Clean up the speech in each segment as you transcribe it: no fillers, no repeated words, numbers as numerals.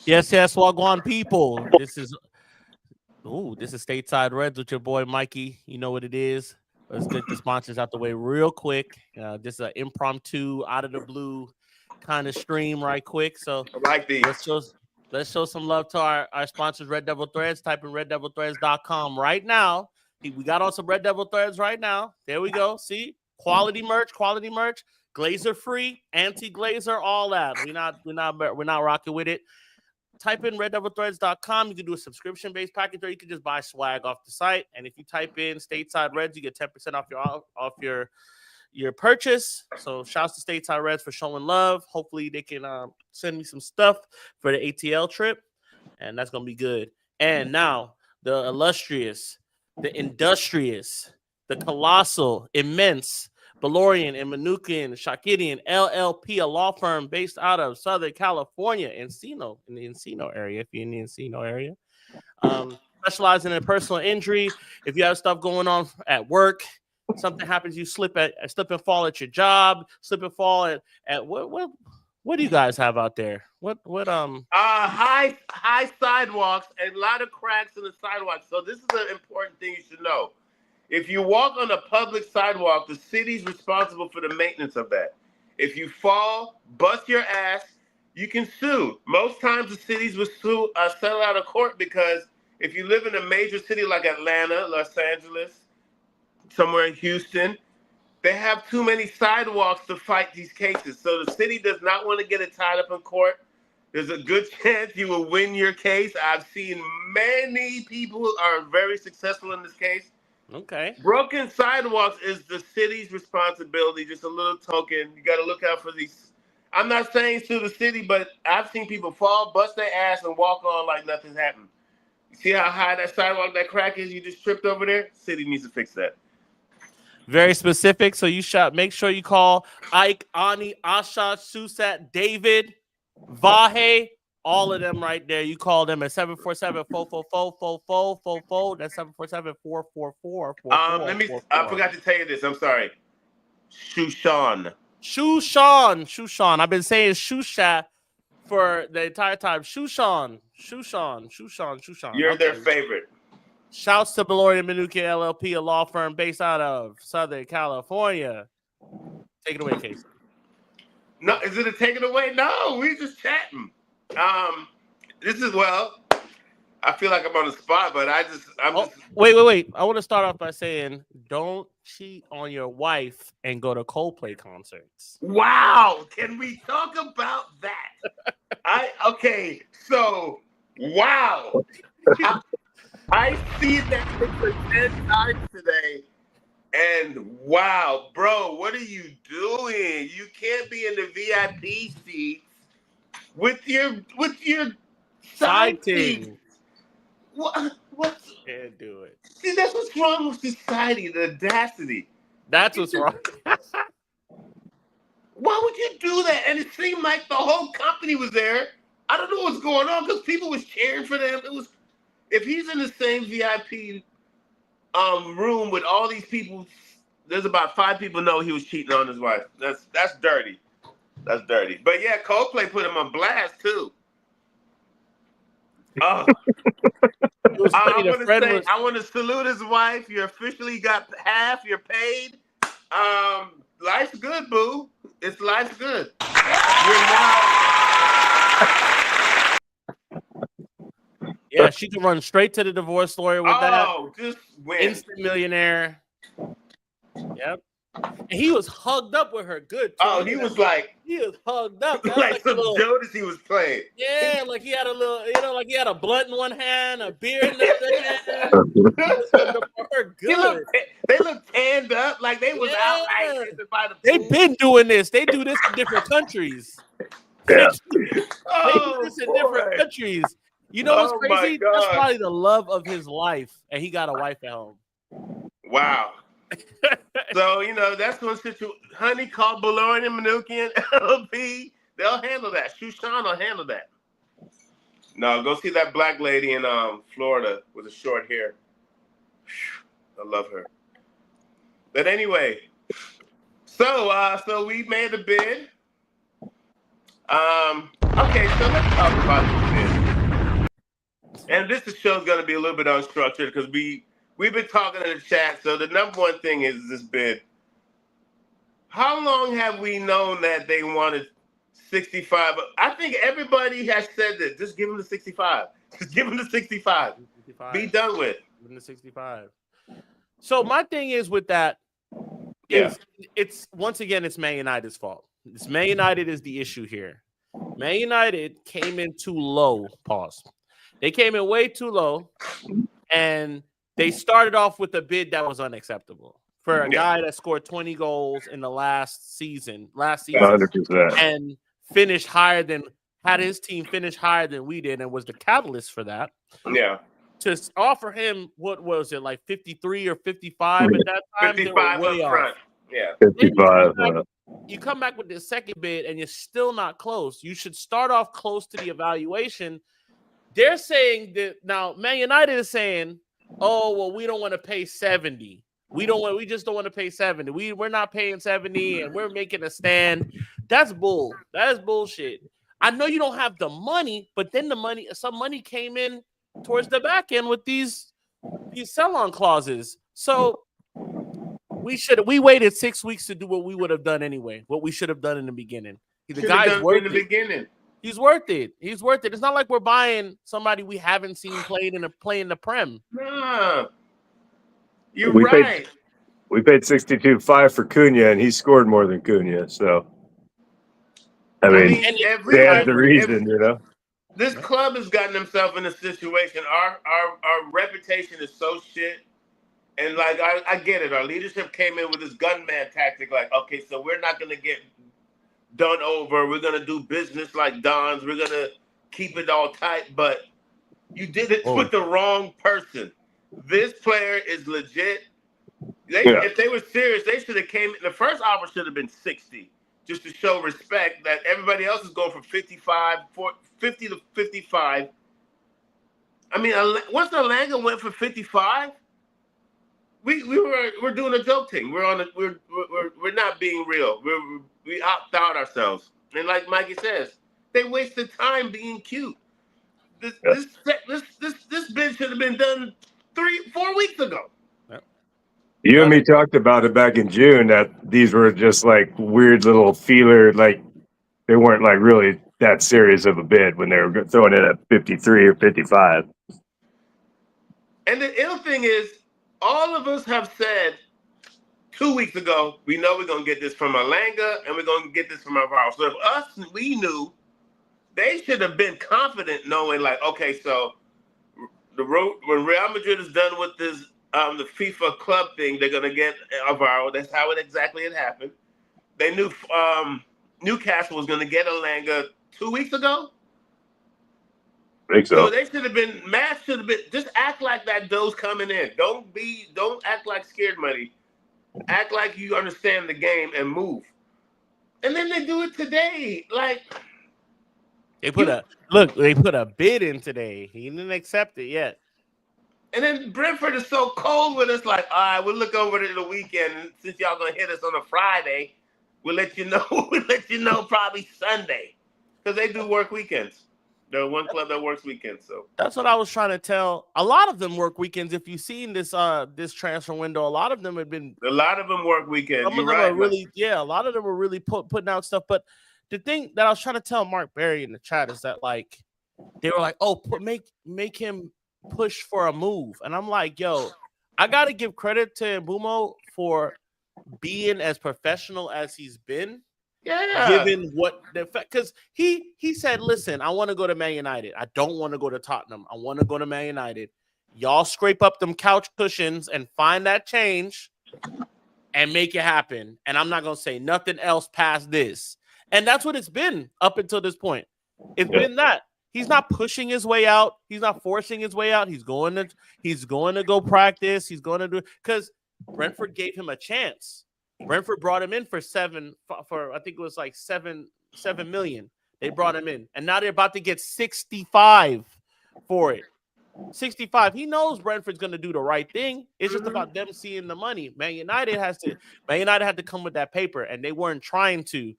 Yes, yes, Wagwan people. This is Stateside Reds with your boy Mikey. You know what it is. Let's get the sponsors out the way real quick. Just an impromptu, out of the blue kind of stream, right quick. So I like these. let's show some love to our sponsors, Red Devil Threads. Type in reddevilthreads.com right now. We got on some Red Devil Threads right now. There we go. See, quality merch, glazer free, anti-glazer, all that. We're not rocking with it. Type in reddevilthreads.com. You can do a subscription-based package, or you can just buy swag off the site. And if you type in Stateside Reds, you get 10% off your purchase. So shouts to Stateside Reds for showing love. Hopefully they can send me some stuff for the ATL trip, and that's gonna be good. And now the illustrious, the industrious, the colossal, immense Valorian and Manukian Shakidian LLP, a law firm based out of Southern California, in the Encino area. If you're in the Encino area, specializing in personal injury. If you have stuff going on at work, something happens, you slip and fall at your job, slip and fall at what do you guys have out there? What high sidewalks and a lot of cracks in the sidewalks. So this is an important thing you should know. If you walk on a public sidewalk, the city's responsible for the maintenance of that. If you fall, bust your ass, you can sue. Most times the cities will settle out of court because if you live in a major city like Atlanta, Los Angeles, somewhere in Houston, they have too many sidewalks to fight these cases. So the city does not want to get it tied up in court. There's a good chance you will win your case. I've seen many people are very successful in this case. Okay. Broken sidewalks is the city's responsibility. Just a little token. You got to look out for these. I'm not saying sue the city, but I've seen people fall, bust their ass, and walk on like nothing happened. You see how high that sidewalk, that crack is? You just tripped over there? City needs to fix that. Very specific. So make sure you call Ike, Ani, Asha, Susat, David, Vahe, all of them right there. You call them at 747-444-4444. That's 747-444-4444. I forgot to tell you this. I'm sorry. Shushan. I've been saying Shusha for the entire time. Shushan. You're their favorite. Shouts to Valorian Manukian LLP, a law firm based out of Southern California. Take it away, Casey. No, is it a take it away? No, we just chatting. I feel like I'm on the spot, but wait. I want to start off by saying, don't cheat on your wife and go to Coldplay concerts. Wow. Can we talk about that? Wow. I see that picture 10 times today, and wow, bro, what are you doing? You can't be in the VIP seats with your side team. What? Can't do it. See, that's what's wrong with society, the audacity. That's what's wrong. Why would you do that? And it seemed like the whole company was there. I don't know what's going on because people was cheering for them. If he's in the same VIP room with all these people, there's about 5 people know he was cheating on his wife. That's dirty. That's dirty. But yeah, Coldplay put him on blast too. I want to salute his wife. You officially got half. You're paid. Life's good, boo. Life's good. You're now. Yeah, she can run straight to the divorce lawyer with that. Oh, just win. Instant millionaire. Yep. And he was hugged up with her good too. Oh, he was hugged up. like some Jonas he was playing. Yeah, like he had a little, like he had a blunt in one hand, a beer in the other hand. He was hugged up with her good. They looked tanned up, like they was out like by the pool. They've been doing this. They do this in different countries. Yeah. They do this in different countries. You know what's crazy? That's probably the love of his life, and he got a wife at home. Wow. So, that's one situation. Honey, called Valorian and Manukian LLP. They'll handle that. Shushan will handle that. No, go see that black lady in Florida with the short hair. I love her. But anyway, so we made a bid. Okay, so let's talk about the bid. And this show's going to be a little bit unstructured because we've been talking in the chat. So the number one thing is this bid. How long have we known that they wanted 65? I think everybody has said that. Just give them the 65. Just give them the 65. 65. Be done with. Give them the 65. So my thing is with that is it's once again it's Man United's fault. It's Man United is the issue here. Man United came in too low. Pause. They came in way too low, and they started off with a bid that was unacceptable for a guy that scored 20 goals in the last season, 100%. and finished higher than had his team finish higher than we did, and was the catalyst for that. Yeah. To offer him, what was it, like 53 or 55 at that time? 55 up front. Yeah. 55. You come back with the second bid, and you're still not close. You should start off close to the evaluation. They're saying that now Man United is saying, oh, well, we don't want to pay 70. We just don't want to pay 70. We're not paying 70 and we're making a stand. That's bull. That is bullshit. I know you don't have the money, but then some money came in towards the back end with these sell-on clauses. So we waited 6 weeks to do what we would have done anyway, what we should have done in the beginning. The guy's worth it. Beginning. He's worth it. He's worth it. It's not like we're buying somebody we haven't seen play in the Prem. No. You're right. We paid 62.5 for Cunha, and he scored more than Cunha. So, I mean they had the reason, you know. This club has gotten themselves in a situation. Our reputation is so shit, and like I get it. Our leadership came in with this gunman tactic. Like, okay, so we're not gonna get done over. We're gonna do business like Dons. We're gonna keep it all tight. But you did it with the wrong person. This player is legit. If they were serious, they should have came. The first offer should have been 60, just to show respect that everybody else is going from 50 to 55. I mean, once Alanga went for 55, we're doing a joke thing. We're not being real. We out ourselves. And like Mikey says, they wasted time being cute. This bid should have been done 3-4 weeks ago. You and me talked about it back in June that these were just like weird little feeler, like they weren't like really that serious of a bid when they were throwing it at 53 or 55. And the ill thing is, all of us have said 2 weeks ago, we know we're going to get this from Alanga and we're going to get this from Alvaro. So if we knew, they should have been confident knowing like, okay, so when Real Madrid is done with this, the FIFA club thing, they're going to get Alvaro. That's how it exactly had happened. They knew Newcastle was going to get Alanga 2 weeks ago. I think so. So they should have been, Matt should have been, just act like that dough's coming in. Don't act like scared money. Act like you understand the game and move. And then they do it today. Like, they put a bid in today. He didn't accept it yet. And then Brentford is so cold with us, like, all right, we'll look over it the weekend. And since y'all gonna hit us on a Friday, we'll let you know. We'll let you know probably Sunday, because they do work weekends. They're one club that works weekends. So that's what I was trying to tell. A lot of them work weekends. If you've seen this transfer window, a lot of them have been. A lot of them work weekends. Some of them are really, a lot of them are really putting out stuff. But the thing that I was trying to tell Mark Berry in the chat is that like they were like, oh, make him push for a move, and I'm like, yo, I gotta give credit to Mbeumo for being as professional as he's been. Yeah. Given what the fact, because he said, listen, I want to go to Man United. I don't want to go to Tottenham. I want to go to Man United. Y'all scrape up them couch cushions and find that change and make it happen. And I'm not gonna say nothing else past this. And that's what it's been up until this point. It's been that. He's not pushing his way out. He's not forcing his way out. He's going to go practice. He's going to do it because Brentford gave him a chance. Brentford brought him in for I think it was like 7 million. They brought him in, and now they're about to get 65 for it. 65. He knows Brentford's going to do the right thing. It's just about them seeing the money. Man United had to come with that paper, and they weren't trying to.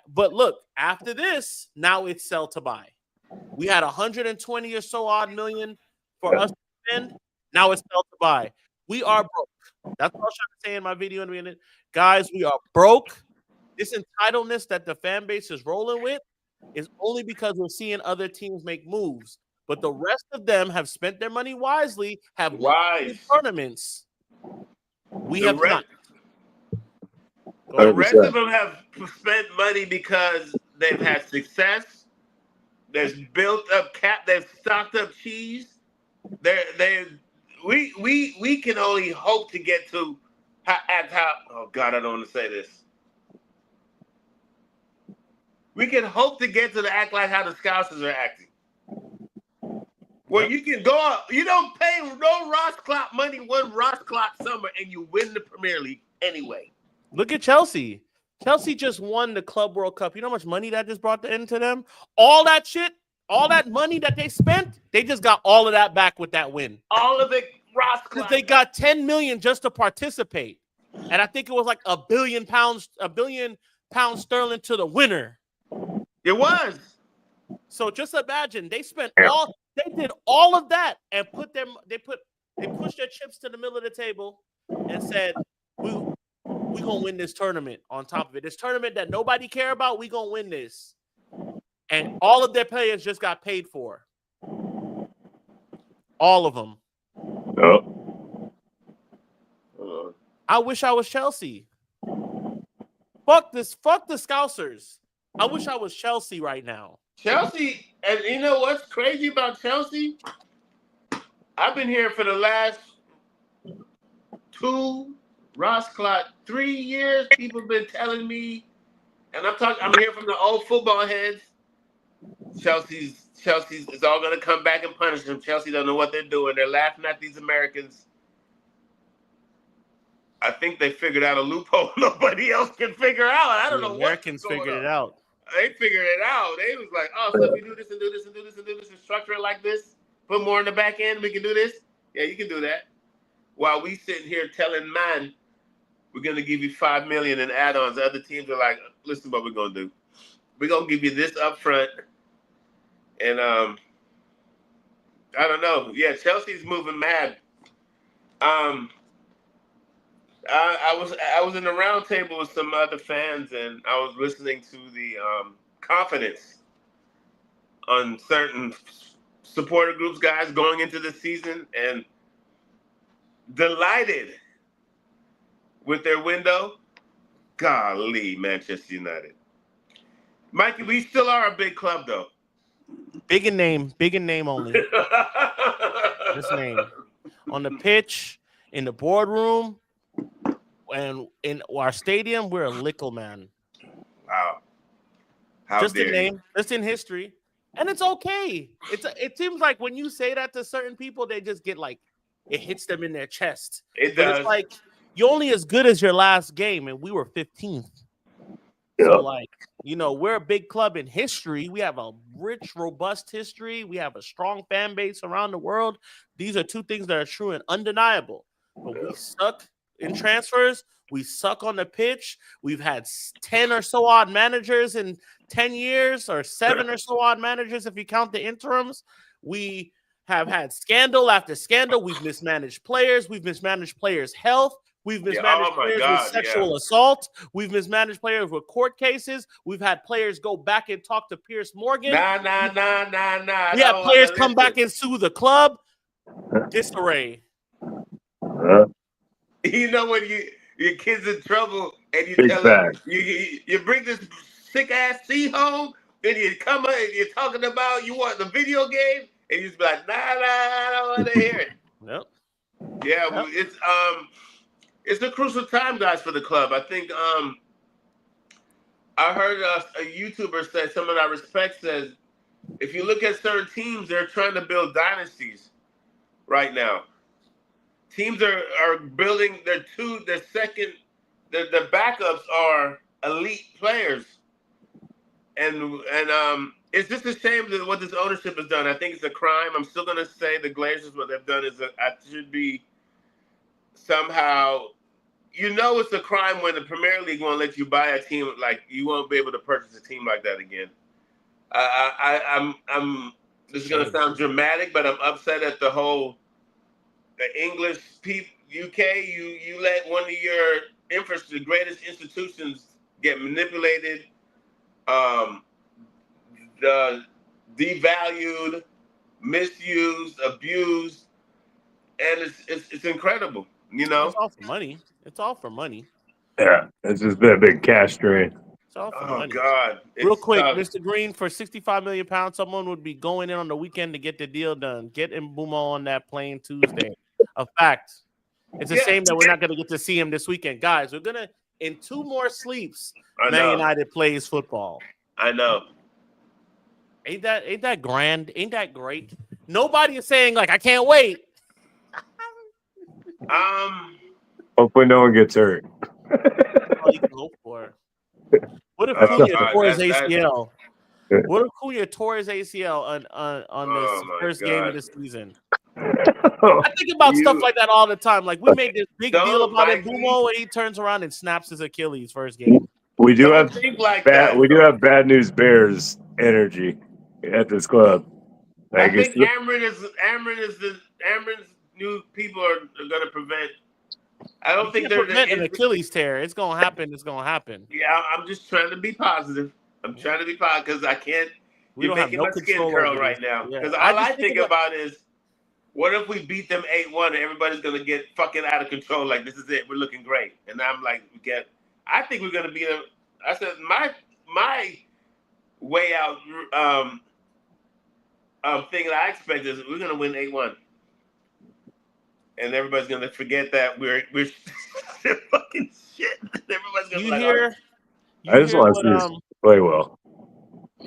But look, after this, now it's sell to buy. We had 120 or so odd million for us to spend. Now it's sell to buy. We are broke. That's what I was trying to say in my video in a minute. Guys, we are broke. This entitlement that the fan base is rolling with is only because we're seeing other teams make moves. But the rest of them have spent their money wisely, have won tournaments. We have not. The rest of them have spent money because they've had success. They've built up they've stocked up cheese. We can only hope to get to oh God, I don't want to say this. We can hope to get to the act like how the Scousers are acting. Where you can go out, you don't pay no Ross Clock money one Ross Clock summer and you win the Premier League anyway. Look at Chelsea. Chelsea just won the Club World Cup. You know how much money that just brought into them? All that shit, all that money that they spent, they just got all of that back with that win. All of it, Ross Clock. Because they got 10 million just to participate. And I think it was like £1 billion sterling to the winner. It was. So just imagine they did all of that and they pushed their chips to the middle of the table and said, we gonna win this tournament on top of it. This tournament that nobody care about, we gonna win this. And all of their players just got paid for. All of them. Oh. I wish I was Chelsea. Fuck the Scousers. I wish I was Chelsea right now. Chelsea, and you know what's crazy about Chelsea? I've been here for the last 3 years. People have been telling me, and I'm here from the old football heads. Chelsea's is all gonna come back and punish them. Chelsea don't know what they're doing. They're laughing at these Americans. I think they figured out a loophole nobody else can figure out. I don't know what Americans figured it out. They figured it out. They was like, oh, so if we do this and do this and do this and do this and structure it like this, put more in the back end, we can do this. Yeah, you can do that. While we sitting here telling man, we're gonna give you $5 million in add-ons. The other teams are like, listen, what we're gonna do. We're gonna give you this up front. And I don't know. Yeah, Chelsea's moving mad. I was in the round table with some other fans, and I was listening to the confidence on certain supporter groups, guys, going into the season, and delighted with their window. Golly, Manchester United. Mikey, we still are a big club, though. Big in name only. This name. On the pitch, in the boardroom, and in our stadium, we're a lickle man. Wow. Just a name. It's in history. And it's okay. It seems like when you say that to certain people, they just get like, it hits them in their chest. It's like, you're only as good as your last game, and we were 15th. Yep. So, like, we're a big club in history. We have a rich, robust history. We have a strong fan base around the world. These are two things that are true and undeniable. But we suck in transfers. We suck on the pitch. We've had 10 or so odd managers in 10 years, or 7 or so odd managers if you count the interims. We have had scandal after scandal. We've mismanaged players. We've mismanaged players' health. We've mismanaged players with sexual assault. We've mismanaged players with court cases. We've had players go back and talk to Piers Morgan. Nah. We had players come back and sue the club. Disarray. You know when your kid's in trouble and you tell them, you bring this sick ass C home, then you come up and you're talking about you want the video game, and you just be like, nah, I don't want to hear it. Yep. Yeah, well, it's a crucial time, guys, for the club. I think I heard a YouTuber say, someone I respect says, if you look at certain teams, they're trying to build dynasties right now. Teams are building their backups are elite players. And it's just a shame that what this ownership has done. I think it's a crime. I'm still going to say the Glazers, what they've done is should be somehow, it's a crime when the Premier League won't let you buy a team, like you won't be able to purchase a team like that again. I'm. This is gonna sound dramatic, but I'm upset at the whole English people. UK, you let one of your the greatest institutions get manipulated, um, devalued, misused, abused, and it's incredible. You It's know. all for money. It's all for money. Yeah, it's just been a big cash drain. It's all for Oh money. God! Real It's quick, Mr. Green, for 65 million pounds, someone would be going in on the weekend to get the deal done. Get Mbeumo on that plane Tuesday. A fact. It's a shame that we're not going to get to see him this weekend, guys. We're gonna in 2 more sleeps. I Man know. United plays football. I know. Ain't that grand? Ain't that great? Nobody is saying like I can't wait. Hopefully, no one gets hurt. All you can hope for. What if Oh, Cunha God, tore his that's- ACL? What if Cunha tore his ACL on this Oh, my first game of God. the season? I think about stuff like that all the time. Like we made this big deal about it, Mbeumo, and he turns around and snaps his Achilles first game. We do Don't have think like bad. that. We do have bad news bears energy at this club. I Like think Amron's new people are going to prevent. I don't think they're prevent an Achilles tear. It's gonna happen. It's gonna happen. Yeah, I'm just trying to be positive. I'm trying to be positive because I can't. We You're don't have making no my skin control curl over right this. now. Yeah. Because all I think about is, what if we beat them 8-1 and everybody's gonna get fucking out of control? Like this is it. We're looking great, and I'm like, I think we're gonna beat them. I said my way out thing that I expect is we're gonna win 8-1, and everybody's gonna forget that we're fucking shit. Everybody's gonna You be like, hear? I just hear want to what, see us play well.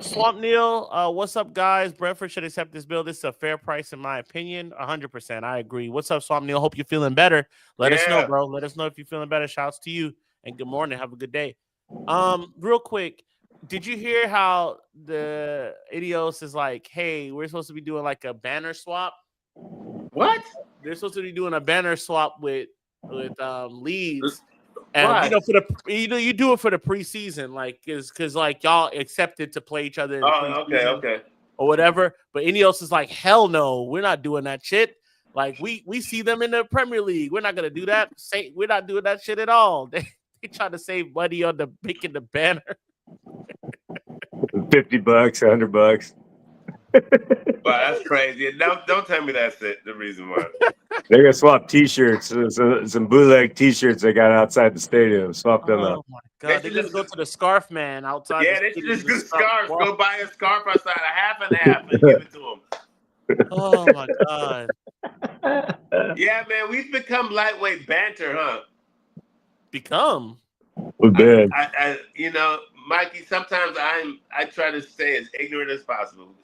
Swamp Neil, what's up, guys? Brentford should accept this bill. This is a fair price, in my opinion. 100%. I agree. What's up, Swamp Neil? Hope you're feeling better. Let us know, bro. Let us know if you're feeling better. Shouts to you, and good morning. Have a good day. Real quick, did you hear how the Idios is like, hey, we're supposed to be doing like a banner swap? What? They're supposed to be doing a banner swap with Leeds. Why? And you do it for the preseason, like because like y'all accepted to play each other in the preseason okay. or whatever. But Ineos is like, hell no, we're not doing that shit. Like we see them in the Premier League. We're not gonna do that. We're not doing that shit at all. They try to save money on the making the banner. $50, $100. But that's crazy. Don't tell me that's it. The reason why They're gonna swap T-shirts, some bootleg T-shirts they got outside the stadium. Swap them out. Oh my god, they're gonna go to the Scarf Man outside. Yeah, they should just do scarves. Go buy a scarf outside, a half and half, and give it to them. Oh my god. Yeah, man, we've become lightweight banter, huh? Become. We've been. Mikey. Sometimes I try to stay as ignorant as possible.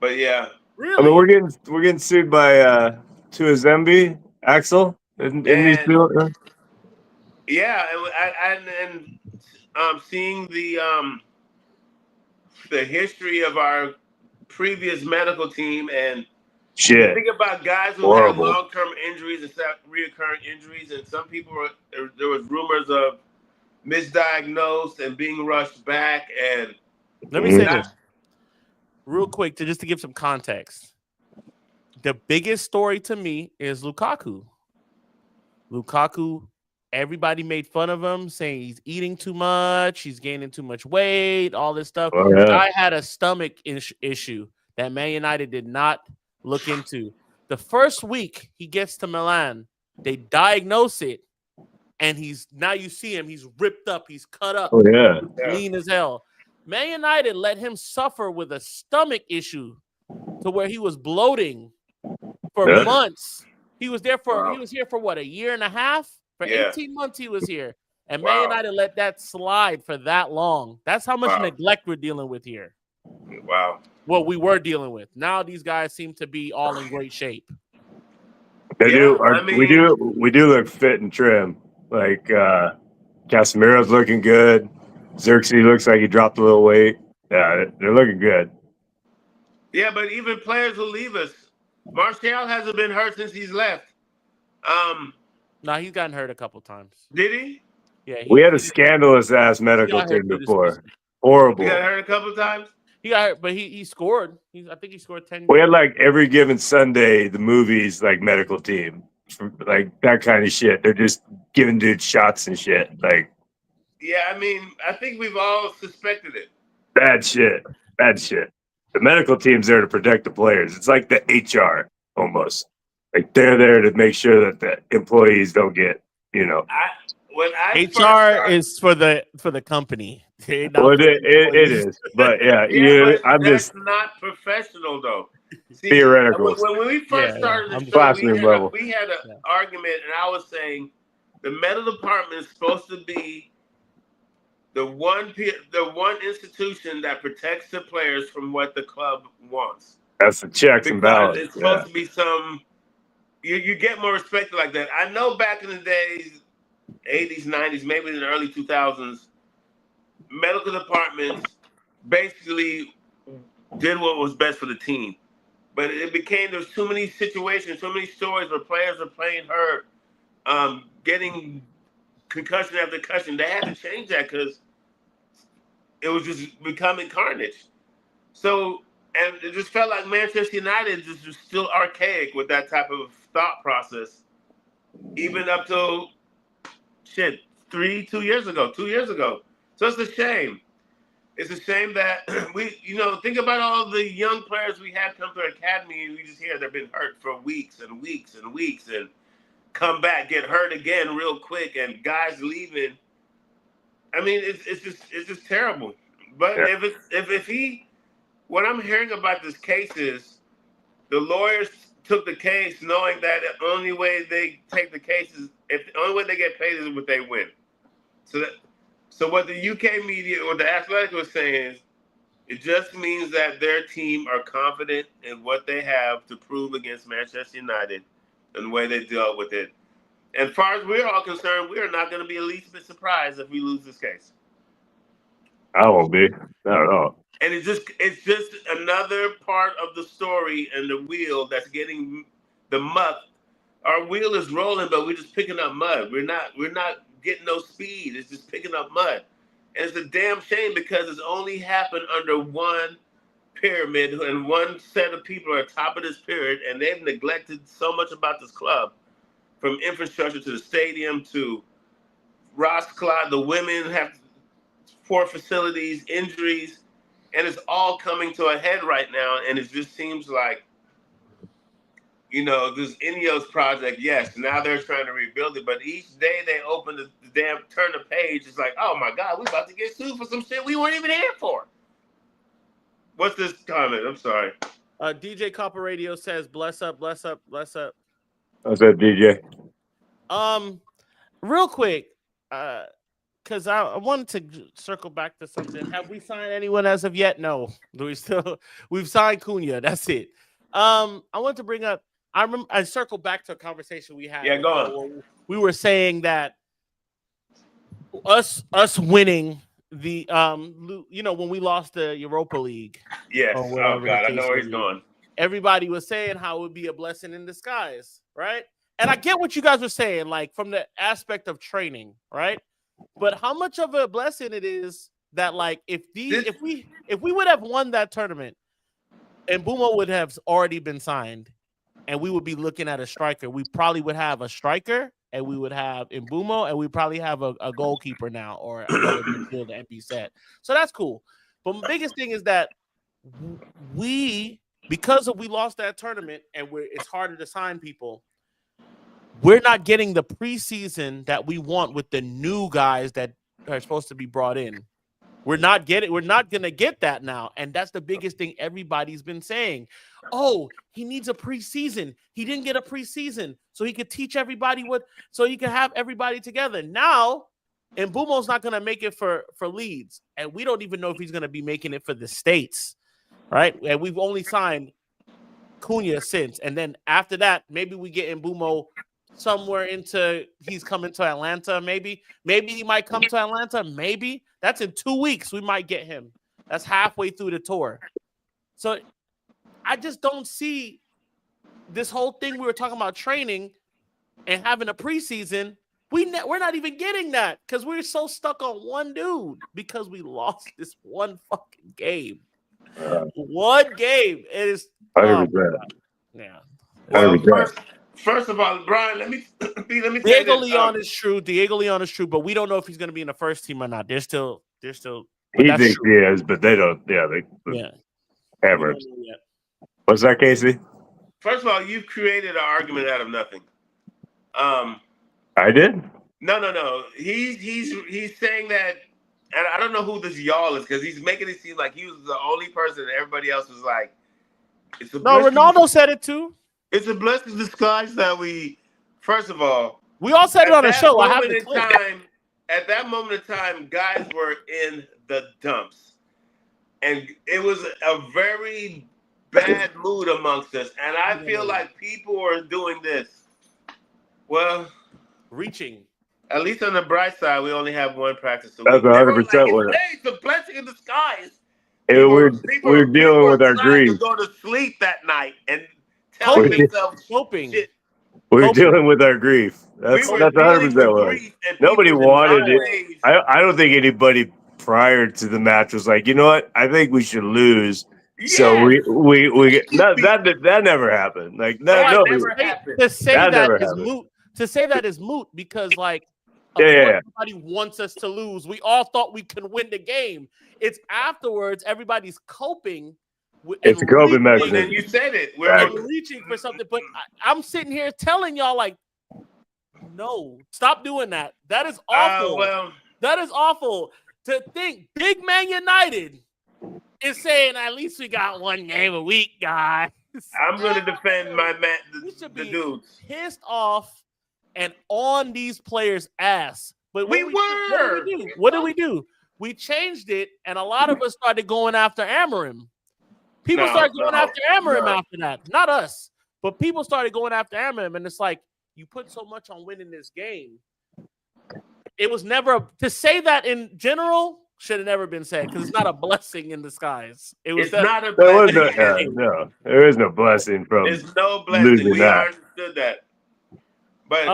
But yeah, really. I mean, we're getting sued by Tuazembe, Axel, in these bills. Yeah, and seeing the history of our previous medical team and shit. Think about guys who have long-term injuries and reoccurring injuries, and some people there was rumors of misdiagnosed and being rushed back. And let me say this real quick to give some context. The biggest story to me is Lukaku. Everybody made fun of him, saying he's eating too much, he's gaining too much weight, all this stuff. Oh, yeah. Guy had a stomach issue that Man United did not look into. The first week he gets to Milan, they diagnose it, and now you see him, he's ripped up, he's cut up, lean as hell. Man United let him suffer with a stomach issue to where he was bloating for months. He was here for what, a year and a half? For 18 months he was here. And Man United let that slide for that long. That's how much neglect we're dealing with here. Wow. What we were dealing with. Now these guys seem to be all in great shape. They do. We do look fit and trim. Like Casemiro's looking good. Xerxes looks like he dropped a little weight. Yeah, they're looking good. Yeah, but even players who leave us, Martial hasn't been hurt since he's left. No, he's gotten hurt a couple times. Did he? Yeah. We had a scandalous ass medical team before. Horrible. He got hurt a couple times? He got hurt, but he scored. I think he scored 10. We had like every given Sunday, the movies like medical team, like that kind of shit. They're just giving dudes shots and shit, like Yeah, I mean, I think we've all suspected it. bad shit, bad shit. The medical team's there to protect the players. It's like the HR almost. Like they're there to make sure that the employees don't get, When I first HR started, is for the company. They're Well, not for the it employees. is, but yeah, yeah, but I'm that's just not professional though. See, theoretical, when we first started the I'm show, classroom level. we had an Yeah. argument, and I was saying the medical department is supposed to be the one institution that protects the players from what the club wants. That's the checks and Because balance. it's supposed to be some you get more respect like that. I know back in the days, 80s, 90s, maybe in the early 2000s, medical departments basically did what was best for the team. But it became there's too many situations, too many stories where players are playing hurt, getting concussion after concussion. They had to change that because it was just becoming carnage. So, and it just felt like Manchester United just was still archaic with that type of thought process, even up till 2 years ago. So it's a shame. It's a shame that think about all the young players we had come to our academy, and we just hear they've been hurt for weeks and weeks and weeks, and come back, get hurt again real quick, and guys leaving. I mean, it's just terrible. But Yeah. if he, what I'm hearing about this case is the lawyers took the case knowing that the only way they take the case is if the only way they get paid is if they win. So what the UK media or the Athletic was saying is it just means that their team are confident in what they have to prove against Manchester United and the way they dealt with it. As far as we're all concerned, we are not going to be the least bit surprised if we lose this case. I won't be. Not at all. And it's just another part of the story and the wheel that's getting the muck. Our wheel is rolling, but we're just picking up mud. We're not getting no speed. It's just picking up mud. And it's a damn shame because it's only happened under one pyramid and one set of people are top of this pyramid, and they've neglected so much about this club, from infrastructure to the stadium to Ross Clyde. The women have poor facilities, injuries, and it's all coming to a head right now. And it just seems like, this Ineos project, yes, now they're trying to rebuild it. But each day they open the damn, turn the page, it's like, oh my God, we're about to get sued for some shit we weren't even here for. What's this comment? I'm sorry. DJ Copper Radio says, bless up, bless up, bless up. How's that, DJ? Real quick, because I wanted to circle back to something. Have we signed anyone as of yet? No. We've signed Cunha. That's it. I want to bring up. I circled back to a conversation we had. Yeah, go on. We were saying that us winning the when we lost the Europa League. Yes. Oh God, I know where he's going. Everybody was saying how it would be a blessing in disguise, right? And I get what you guys were saying, like from the aspect of training, right? But how much of a blessing it is that, like, if we would have won that tournament, and Mbeumo would have already been signed, and we would be looking at a striker, we probably would have a striker, and we would have Mbeumo, and we probably have a goalkeeper now or another midfielder and be set. So that's cool. But the biggest thing is that because we lost that tournament and it's harder to sign people, we're not getting the preseason that we want with the new guys that are supposed to be brought in. We're not going to get that now. And that's the biggest thing everybody's been saying. Oh, he needs a preseason. He didn't get a preseason so he could teach everybody so he could have everybody together. Now, and Mbeumo's not going to make it for Leeds. And we don't even know if he's going to be making it for the States, right? And we've only signed Cunha since. And then after that, maybe we get Mbeumo somewhere he's coming to Atlanta. Maybe he might come to Atlanta. Maybe that's in 2 weeks. We might get him. That's halfway through the tour. So I just don't see this whole thing. We were talking about training and having a preseason. We're not even getting that because we're so stuck on one dude because we lost this one fucking game. One game. It is. 100%. Yeah. Well, 100%. first of all, Brian, let me say Diego this. Leon is true. Diego Leon is true, but we don't know if he's going to be in the first team or not. They're still. But He that's thinks true. he is, but they don't. Yeah, they Yeah. hammer. We don't know yet. What's that, Casey? First of all, you've created an argument out of nothing. I did. No. He's saying that, and I don't know who this y'all is because he's making it seem like he was the only person, and everybody else was like, "It's a No, blessing. Ronaldo said it too. It's a blessing in disguise that we." First of all, We all said it on the show. I have the clip. At that moment in time, guys were in the dumps, and it was a very bad mood amongst us. And I feel like people are doing this. Well, Reaching. at least on the bright side, we only have one practice a week. That's 100% Hey, it's a blessing in disguise. We're dealing with our grief. To go to sleep that night and tell themselves shit. We're dealing with our grief. That's 100% what. Nobody wanted it. I don't think anybody prior to the match was like, you know what? I think we should lose. Yes. So we that never happened. Like that never happened. To say that is moot. To say that is moot because like everybody wants us to lose. We all thought we could win the game. It's afterwards everybody's coping. It's a coping mechanism. And you said it. We're reaching for something, but I'm sitting here telling y'all like, no, stop doing that. That is awful. That is awful to think. Big Man United is saying at least we got one game a week, guys. I'm going to defend my man, the dudes. Pissed off and on these players' ass. But what did we do? We changed it, and a lot of us started going after Amorim. People started going after Amorim after that. Not us, but people started going after Amorim, and it's like, you put so much on winning this game. It was never to say that in general should have never been said because it's not a blessing in disguise. It's not a blessing. No, there is no blessing from. There's no blessing. We understood that. But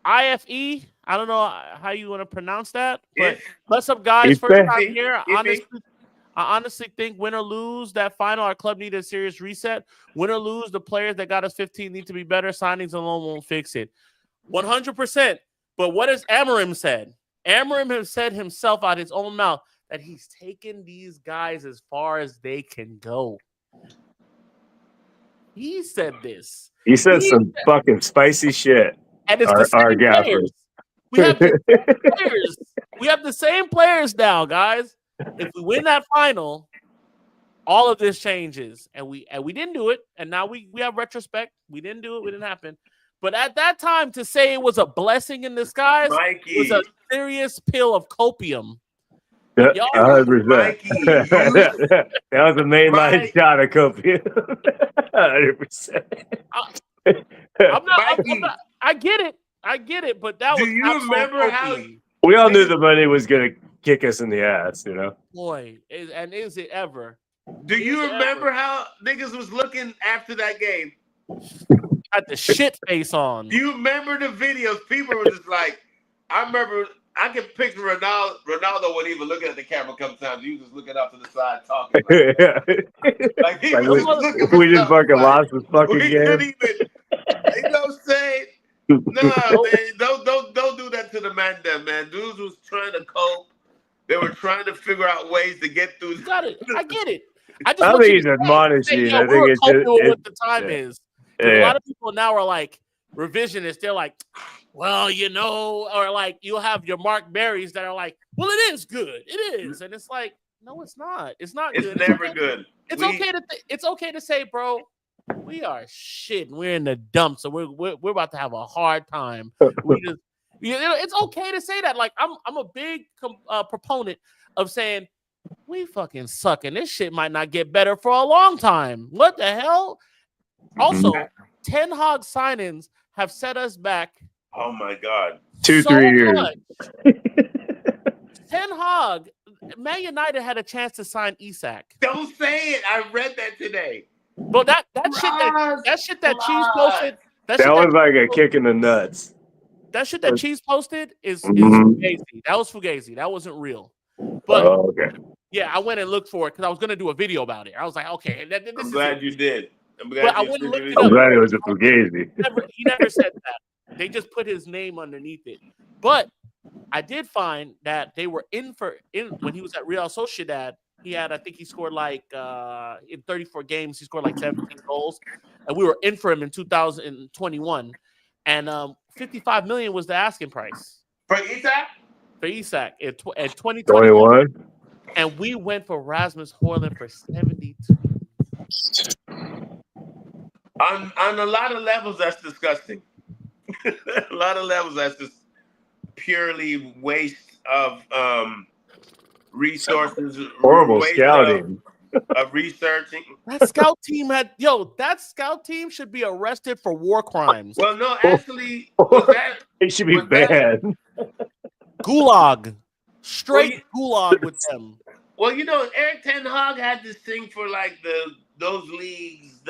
IFE, I don't know how you want to pronounce that, but what's up, guys? First time here. I honestly think win or lose that final, our club needed a serious reset. Win or lose, the players that got us 15 need to be better. Signings alone won't fix it. 100%. But what has Amorim said? Amorim has said himself out his own mouth that he's taken these guys as far as they can go. He said this. He said some fucking spicy shit. And it's the same players. We have the same players. We have the same players now, guys. If we win that final, all of this changes, and we didn't do it, and now we have retrospect. We didn't do it. We didn't happen. But at that time, to say it was a blessing in disguise was a serious pill of copium. Yeah, 100%. That was a mainline shot of copium. 100%. I get it, but that was. Do you remember how we all knew the money was gonna kick us in the ass, you know? Boy, and is it ever? Do you remember how niggas was looking after that game? Had the shit face on. Do you remember the videos? People were just like, I remember. I can picture Ronaldo wasn't even looking at the camera a couple times. He was just looking off to the side talking. Like he was just looking. We just fucking lost this fucking game. Couldn't even, you know what I'm saying? Nah, man, don't do that to the man. Man, dudes was trying to cope. They were trying to figure out ways to get through. Got it. I get it. I think he's admonishing. I think it's what the time is. A lot of people now are like revisionists. They're like, well, you know, or like you'll have your Mark Berries that are like, well, it is good. It is. And it's like, no, it's not. It's not good. It's never good. It's okay to say, bro, we are shit. We're in the dumps, so we're about to have a hard time. It's okay to say that. Like I'm a big proponent of saying we fucking suck, and this shit might not get better for a long time. What the hell? Also, Ten Hag signings have set us back. Oh my God, 2-3 years. Ten Hag, Man United had a chance to sign Isak. Don't say it. I read that today. But that shit that Cheese posted. That was like a kick in the nuts. That shit that Cheese posted is Fugazi. That was Fugazi. That wasn't real. But Yeah, I went and looked for it because I was gonna do a video about it. I was like, okay, this I'm is glad it. you did. I'm But glad I you went and looked it I'm up. glad it was a Fugazi. He never said that. They just put his name underneath it. But I did find that they were in when he was at Real Sociedad. He had, I think he scored like in 34 games, he scored like 17 goals, and we were in for him in 2021, and 55 million was the asking price For Isak? for Isak at 2021, 21. and we went for Rasmus Højlund for 72. On a lot of levels, that's disgusting. A lot of levels, that's just purely waste of resources, Horrible waste scouting. of researching. That scout team that scout team should be arrested for war crimes. Well, no, actually, was that It should be was that- banned. Gulag, straight gulag with them. Well, Eric Ten Hag had this thing for like those leagues,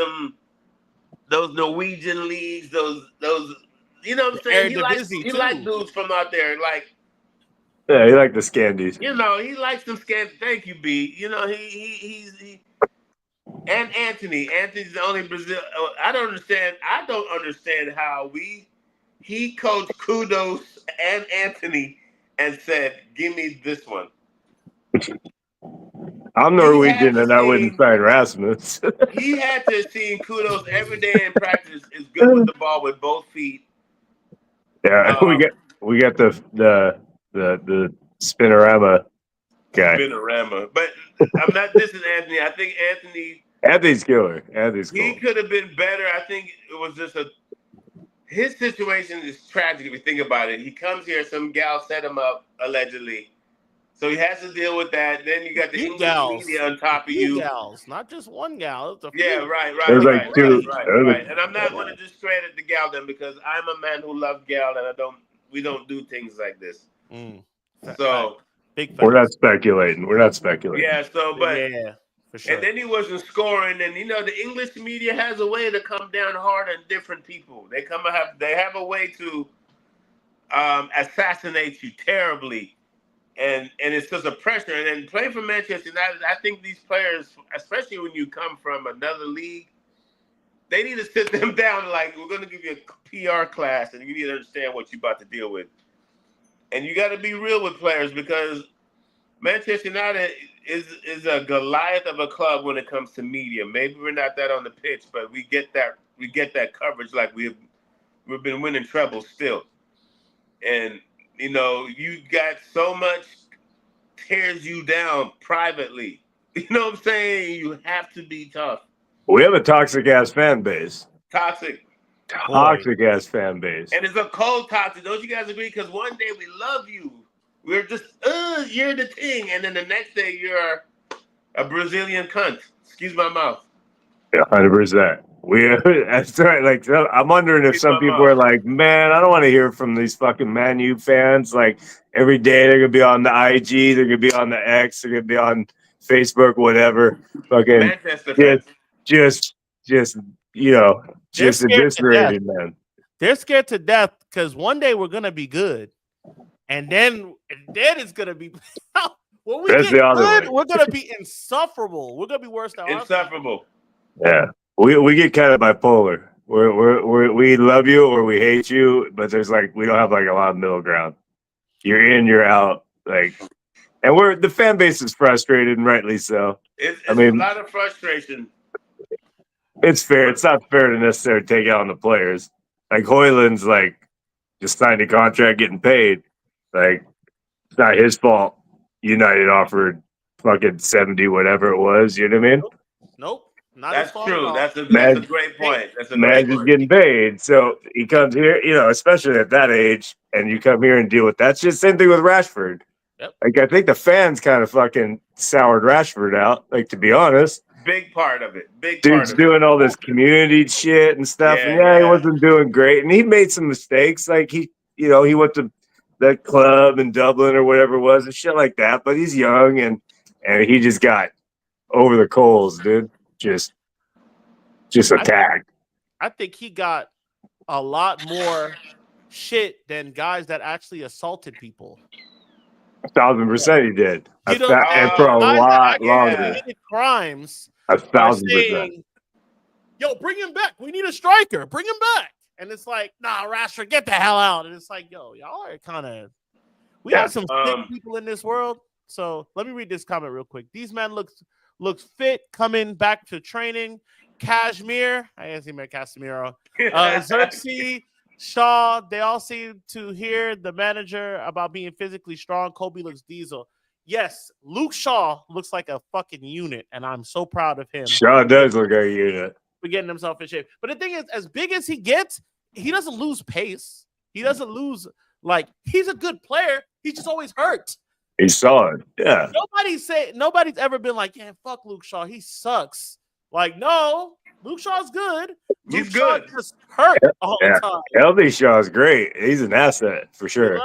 those Norwegian leagues, those you know what I'm saying? He likes dudes from out there, like Yeah, you like the Scandies. he likes them scans. Thank you, B. He and Anthony. Anthony's the only Brazil. I don't understand how he coached Kudos and Anthony and said, "Give me this one." I'm Norwegian and I wouldn't sign Rasmus. He had to have seen Kudos every day in practice is good with the ball with both feet. Yeah, we got the Spinorama guy. Spinorama. But I'm not dissing Anthony. I think Anthony's killer. He could have been better. I think it was just his situation is tragic if you think about it. He comes here, some gal set him up, allegedly. So he has to deal with that. Then you got the English media on top of you. Gals, not just one gal. Right. There's like two. Right. And I'm not going to discredit the gal then because I'm a man who loves gal and we don't do things like this. So we're not speculating. Yeah. So, but yeah, for sure. And then he wasn't scoring. And the English media has a way to come down hard on different people. They have a way to assassinate you terribly. And it's just a pressure. And then playing for Manchester United, I think these players, especially when you come from another league, they need to sit them down like, we're going to give you a PR class and you need to understand what you're about to deal with. And you got to be real with players because Manchester United is a Goliath of a club when it comes to media. Maybe we're not that on the pitch, but we get that coverage like we've been winning trebles still. And you got so much tears you down privately. You know what I'm saying? You have to be tough. We have a toxic ass fan base. Toxic ass fan base. And it's a cold toxic. Don't you guys agree? Because one day we love you. We're just, you're the thing. And then the next day you're a Brazilian cunt. Excuse my mouth. Yeah, 100%. That's right. Like, I'm wondering if some people are like, man, I don't want to hear from these fucking Man U fans. Like, every day they're gonna be on the IG, they're gonna be on the X, they're gonna be on Facebook, whatever. Fucking Manchester fans. just eviscerated, man. They're scared to death because one day we're gonna be good, and then it's gonna be. When we get good, we're gonna be insufferable. We're gonna be worse than insufferable. Yeah, we get kind of bipolar. We love you or we hate you, but there's we don't have a lot of middle ground. You're in, you're out, and the fan base is frustrated and rightly so. It's a lot of frustration. It's fair. It's not fair to necessarily take out on the players. Højlund's just signed a contract, getting paid. It's not his fault. United offered fucking 70, whatever it was. You know what I mean? Nope. That's true. That's a great point. Man's just getting paid. So he comes here, especially at that age, and you come here and deal with that. It's just the same thing with Rashford. Yep. I think the fans kind of fucking soured Rashford out, to be honest. Big part of it. Dude's doing all this community shit and stuff. Yeah, he wasn't doing great. And he made some mistakes. He went to that club in Dublin or whatever it was and shit like that. But he's young and he just got over the coals, dude. Just attacked. I think he got a lot more shit than guys that actually assaulted people. 1,000% he did. You know, And for a guys that lot actually longer. committed crimes are 1,000%. saying, "Yo, bring him back. We need a striker. Bring him back." And it's like, "Nah, Rashford, get the hell out." And it's like, "Yo, y'all are kind of." We have some sick people in this world. So let me read this comment real quick. These men looks fit, coming back to training. Cashmere, I guess he meant Casemiro. Xerxes, Shaw, they all seem to hear the manager about being physically strong. Kobe looks diesel. Yes, Luke Shaw looks like a fucking unit, and I'm so proud of him. Shaw does look like a unit. For getting himself in shape. But the thing is, as big as he gets, he doesn't lose pace. He doesn't lose, he's a good player. He's just always hurt. He's solid. Yeah. Nobody's ever been like, yeah, fuck Luke Shaw. He sucks. Like, no, Luke Shaw's good. He's Shaw good. just hurt all the time. Healthy Shaw's great. He's an asset for sure.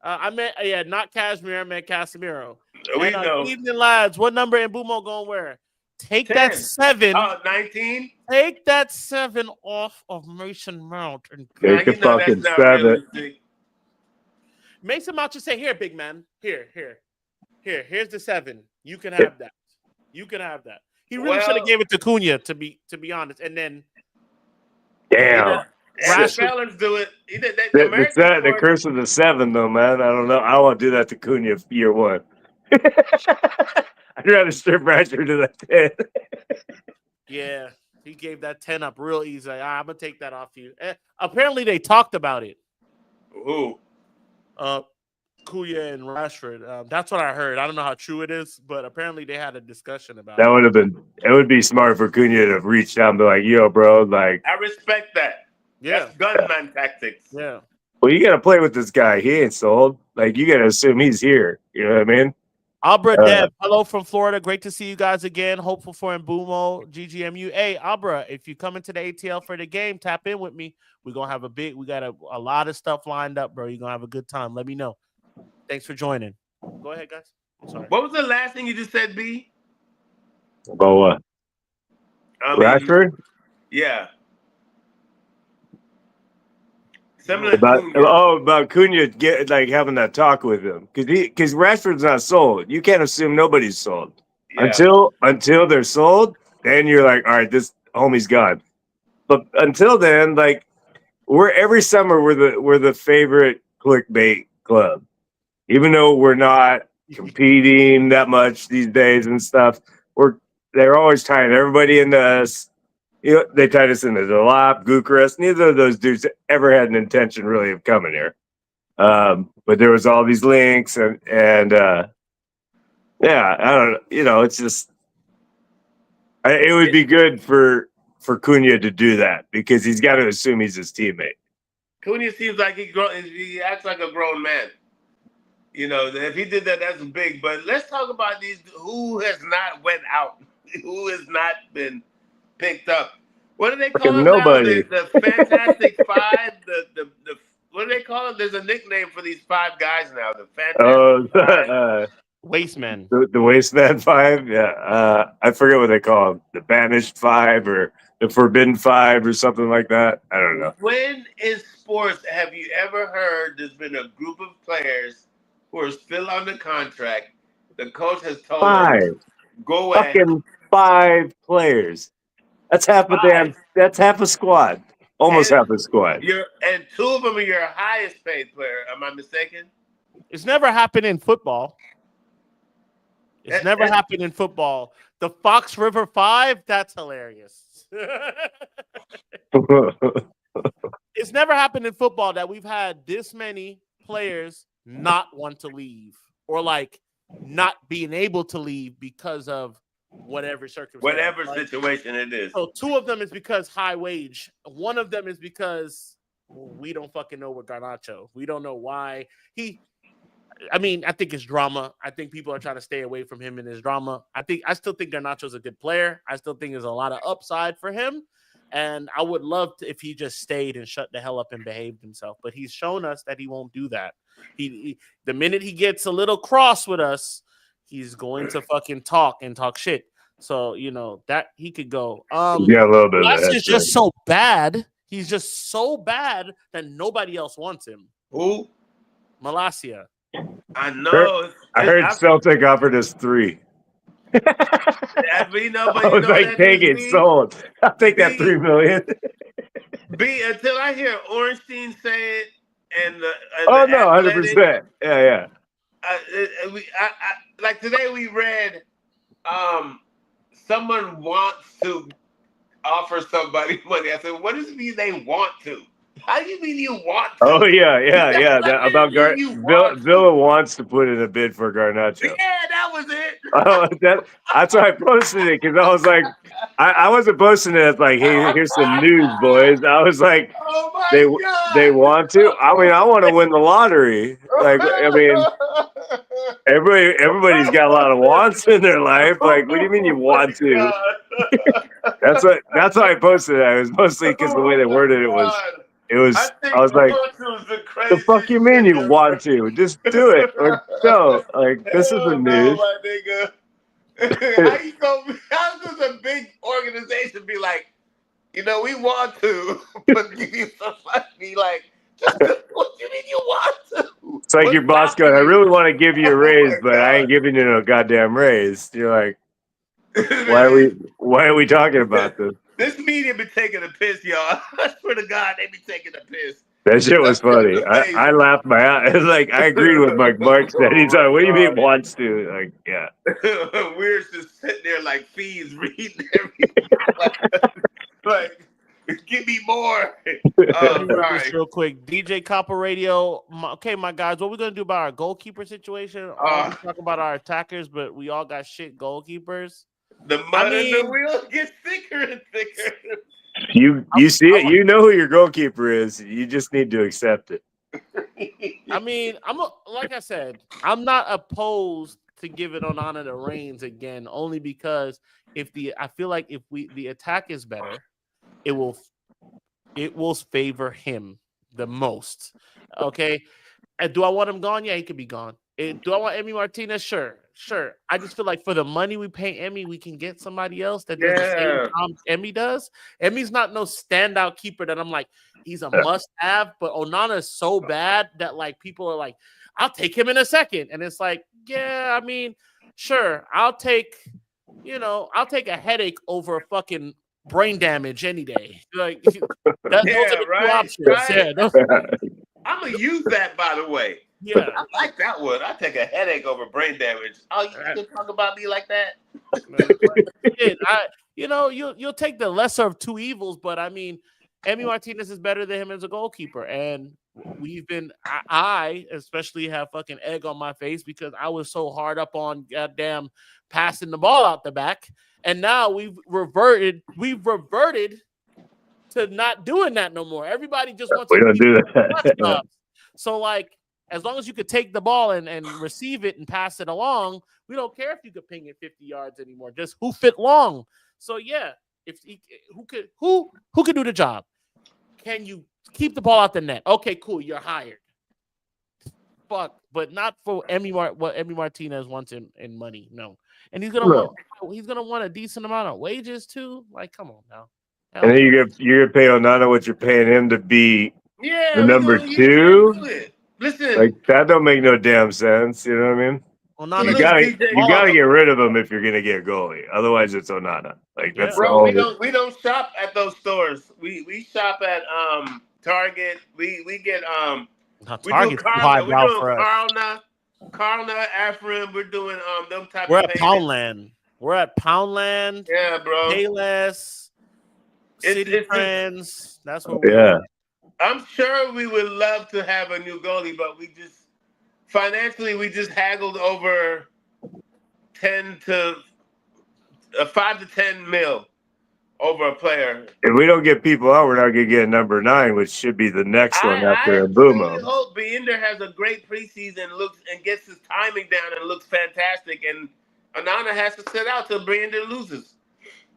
I meant, not Cashmere. I meant Casemiro. We know. Evening, lads. What number Mbeumo gonna wear? Take 10. That 7. 19. Take that 7 off of Mason Mount. And take the fucking 7. Mason Mount just say, "Here, big man. Here's the 7. You can have that. You can have that." He really should have gave it to Cunha, to be honest. And then, damn, Rashford do it. He did that. The curse of the 7, though, man. I don't know. I won't do that to Cunha year 1. I'd rather strip Rashford to that 10. Yeah, he gave that 10 up real easy. I'm gonna take that off you. Apparently, they talked about it. Who? Cunha and Rashford. That's what I heard. I don't know how true it is, but apparently they had a discussion about that. It would be smart for Cunha to reach down and be like, "Yo, bro, like." I respect that. Yeah, that's gunman tactics. Yeah. Well, you got to play with this guy. He ain't sold. Like, you got to assume he's here. You know what I mean? Abra Dev, hello from Florida. Great to see you guys again. Hopeful for Mbeumo, GGMU. Hey, Abra, if you come into the ATL for the game, tap in with me. We're going to have we got a lot of stuff lined up, bro. You're going to have a good time. Let me know. Thanks for joining. Go ahead, guys. I'm sorry. What was the last thing you just said, B? About what? Rashford? Yeah. About Cunha having that talk with him, because Rashford's not sold. You can't assume nobody's sold until they're sold. Then you're like, all right, this homie's gone. But until then, every summer we're the favorite clickbait club, even though we're not competing that much these days and stuff. They're always tying everybody into us. You know, they tied us into Delap, Bucharest. Neither of those dudes ever had an intention really of coming here. But there was all these links and I don't know. You know, it's just it would be good for Cunha to do that, because he's got to assume he's his teammate. Cunha seems like he acts like a grown man. You know, if he did that, that's big. But let's talk about who has not went out, who has not been picked up. What do they call them nobody. now? The Fantastic Five. The what do they call them? There's a nickname for these 5 guys now. The Fantastic Five. Wastemen. The Wasteman 5. Yeah, I forget what they call them. The Banished 5 or the Forbidden 5 or something like that. I don't know. When in sports have you ever heard there's been a group of players who are still under contract? The coach has told them, go ahead. Fucking 5 players. That's half that's half a squad. Almost half a squad. And 2 of them are your highest paid player. Am I mistaken? It's never happened in football. It's never happened in football. The Fox River 5, that's hilarious. It's never happened in football that we've had this many players not want to leave, or not being able to leave because of whatever circumstance. Whatever situation it is. So 2 of them is because high wage. 1 of them is because we don't fucking know with Garnacho. We don't know why. I think it's drama. I think people are trying to stay away from him in his drama. I still think Garnacho's a good player. I still think there's a lot of upside for him. And I would love if he just stayed and shut the hell up and behaved himself. But he's shown us that he won't do that. The minute he gets a little cross with us, he's going to fucking talk shit. So, that he could go. Yeah, a little bit. He's just so bad. He's just so bad that nobody else wants him. Who? Malacia. I know. I heard Celtic offered us 3. We know, but I you was know like, that take is it, sold. I'll take that B, $3 million. B until I hear Ornstein say it and the Oh no, Athletic. 100%. Yeah. Like today we read, someone wants to offer somebody money. I said, what does it mean they want to? How do you mean you want to? Oh yeah. That About mean you want to. Villa wants to put in a bid for Garnacho. Yeah, that was it. Oh, that's why I posted it because I was like, I wasn't posting it as like, hey, here's some news, boys. I was like, Oh they my they god! want to. I mean, I want to win the lottery. Like, I mean, everybody's got a lot of wants in their life. Like, what do you mean you Oh my want to? god! That's why I posted it. It was mostly because the way they Oh my worded it was. god! It was. I I think was like, want to is the the fuck craziest you mean shit you ever. want to? Just do it or don't. Like, this Hell isn't no, news. my nigga. How does a big organization be like, we want to, but give you some money? Like, just do what you mean you want to. It's like your What's boss going, stopping I you? really want to give you a Oh raise, my but I god. ain't giving you no goddamn raise. You're like, Man, why are we talking about this? this media be taking a piss, y'all. I swear to God, they be taking a piss. That shit was That's just funny. amazing. I laughed my ass. It's like I agreed with Mark said. He's like, Oh what do you my mean wants to? Like, yeah. god. We're just sitting there like fiends reading everything. like, give me more. Let me read this Sorry. real quick. DJ Copper Radio. Okay, my guys, what we're gonna do about our goalkeeper situation? We talk about our attackers, but we all got shit goalkeepers. The mud in the wheel gets thicker and thicker. You see it. You know who your goalkeeper is. You just need to accept it. I mean, like I said, I'm not opposed to giving Onana the reins again, only because I feel like if the attack is better, it will favor him the most. Okay. And do I want him gone? Yeah, he could be gone. Do I want Emi Martinez? Sure. I just feel like for the money we pay Emi, we can get somebody else that does the same job Emi does. Emi's not no standout keeper that I'm like, he's a must-have, but Onana is so bad that like people are like, I'll take him in a second. And it's like, yeah, I mean, sure, I'll take a headache over a fucking brain damage any day. Like those are the two options. Right. Yeah, I'm gonna use that, by the way. Yeah, I like that one. I take a headache over brain damage. Oh, you can talk about me like that? You'll take the lesser of two evils, but I mean, Emi Martinez is better than him as a goalkeeper, and I especially have fucking egg on my face because I was so hard up on goddamn passing the ball out the back, and now we've reverted to not doing that no more. Everybody just wants we to don't do that. So like, as long as you could take the ball and receive it and pass it along, we don't care if you could ping it 50 yards anymore. Just who fit long. So yeah, who could do the job? Can you keep the ball out the net? Okay, cool. You're hired. Fuck, but not for what Emi Martinez wants in money. No, and he's gonna want a decent amount of wages too. Like, come on now. And then you're gonna pay Onana what you're paying him to be the number 2. Listen, like that don't make no damn sense. You know what I mean? Onana, you gotta get rid of him if you're gonna get a goalie. Otherwise, it's Onana. Like that's bro. We don't shop at those stores. We shop at Target. We get we do Carlna. We're doing Carlna, Afrin. We're doing them type. We're at Poundland. Yeah, bro. Payless. City Friends. That's what we're I'm sure we would love to have a new goalie, but we just financially haggled over 5 to 10 mil over a player. If we don't get people out, we're not gonna get number 9, which should be the next one after Mbeumo. I hope Beinder has a great preseason, and gets his timing down and looks fantastic, and Onana has to sit out till Beinder loses.